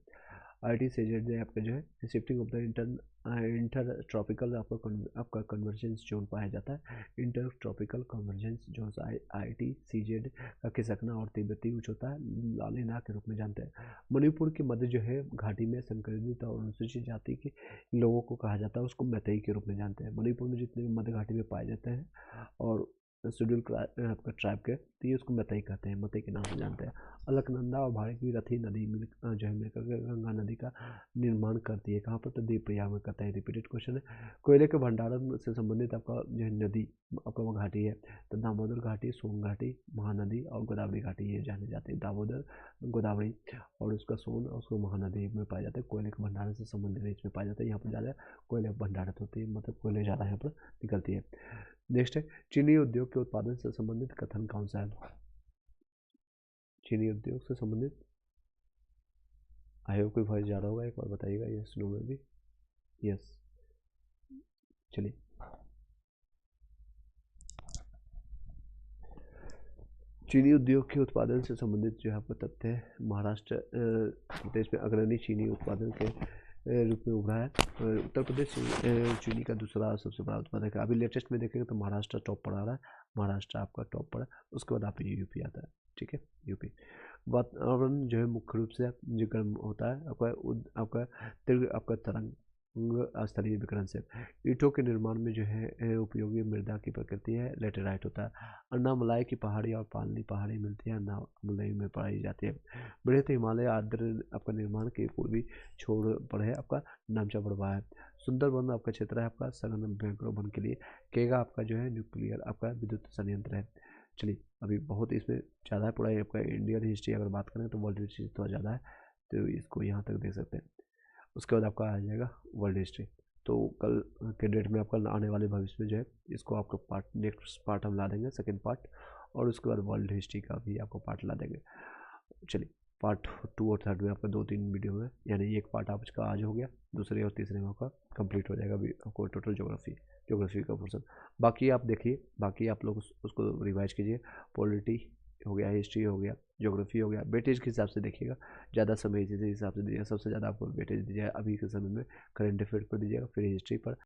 ITCZ आपका जो है shifting of the inter tropical आपका कन्वर्जेंस जोन पाया जाता है। Inter tropical convergence zone ITCZ का खिसकना और तिब्बती उच्चता लालिना के रूप में जानते हैं। मणिपुर के मध्य जो है घाटी में संक्रमित और अनुसूचित जाति के लोगों को कहा जाता है, उसको मैतेई के रूप में जानते हैं। मणिपुर में जितने भी मध्य घाटी में पाए जाते हैं और शेड्यूल आपका ट्राइब के, तो ये उसको मतई कहते हैं, मतई के नाम से जानते हैं। अलकनंदा और भागीरथी नदी मिल जो है मिलकर के गंगा नदी का निर्माण करती है। कहाँ पर? तो दीपप्रयाग में करता है। रिपीटेड क्वेश्चन है। कोयले के भंडारण से संबंधित आपका जो है नदी आपका वो घाटी है, तो दामोदर घाटी, सोन घाटी, महानदी और गोदावरी घाटी ये जाने जाते हैं। दामोदर, गोदावरी और उसका सोन और उसको महानदी में पाया जाता है। कोयले के भंडारण से संबंधित इसमें पाया जाता है। यहाँ पर ज़्यादा कोयले भंडारित होती है, मतलब कोयले ज़्यादा यहाँ पर निकलती है। नेक्स्ट है, चीनी उद्योग के उत्पादन से संबंधित कथन कौन सा है? चीनी उद्योग से संबंधित, आई होप कोई वॉइस जा रहा होगा, एक बार बताइएगा यस नो में भी। यस, चलिए चीनी उद्योग के उत्पादन से संबंधित जो है आपका तथ्य है, महाराष्ट्र प्रदेश में अग्रणी चीनी उत्पादन के रूप में उभरा है। उत्तर प्रदेश चीनी का दूसरा सबसे बड़ा उत्पादक है। अभी लेटेस्ट में देखेंगे तो महाराष्ट्र टॉप पर आ रहा है, महाराष्ट्र आपका टॉप पर है, उसके बाद आप यूपी आता है। ठीक है, यूपी। वातावरण जो है मुख्य रूप से जो गर्म होता है आपका तीव्र आपका तरंग स्थलीय विकिरण से। ईंटों के निर्माण में जो है उपयोगी मृदा की प्रकृति है, लेटेराइट होता है। अन्नामलाई की पहाड़ी और पालनी पहाड़ी मिलती है, अन्नामलाई में पाई जाती है। बृहत हिमालय आर्द्र आपका निर्माण के पूर्वी छोर पर है आपका नामचा बड़वा है। सुंदरबन आपका क्षेत्र है आपका सघन वृक्षारोपण के लिए। केगा आपका जो है न्यूक्लियर आपका विद्युत संयंत्र है। चलिए, अभी बहुत इसमें ज़्यादा है, पूरा आपका इंडियन हिस्ट्री अगर बात करें तो वर्ल्ड हिस्ट्री थोड़ा ज़्यादा है, तो इसको यहाँ तक देख सकते हैं। उसके बाद आपका आ जाएगा वर्ल्ड हिस्ट्री। तो कल के डेट में आपका आने वाले भविष्य में जो है इसको आपका पार्ट नेक्स्ट पार्ट हम ला देंगे, सेकेंड पार्ट, और उसके बाद वर्ल्ड हिस्ट्री का भी आपको पार्ट ला देंगे। चलिए, पार्ट 2 और 3 में आपका 2-3 वीडियो है, यानी एक पार्ट आपका आज हो गया, दूसरे और तीसरे में आपका कंप्लीट हो जाएगा आपको टोटल ज्योग्राफी का पोर्सन। बाकी आप देखिए, बाकी आप लोग उसको रिवाइज कीजिए। पॉलिटी हो गया, हिस्ट्री हो गया, ज्योग्राफी हो गया, वेटेज के हिसाब से देखिएगा, ज़्यादा समय इसी हिसाब से दीजिएगा। सबसे ज़्यादा आपको वेटेज दीजिएगा अभी के समय में करंट अफेयर पर दीजिएगा, फिर हिस्ट्री पर,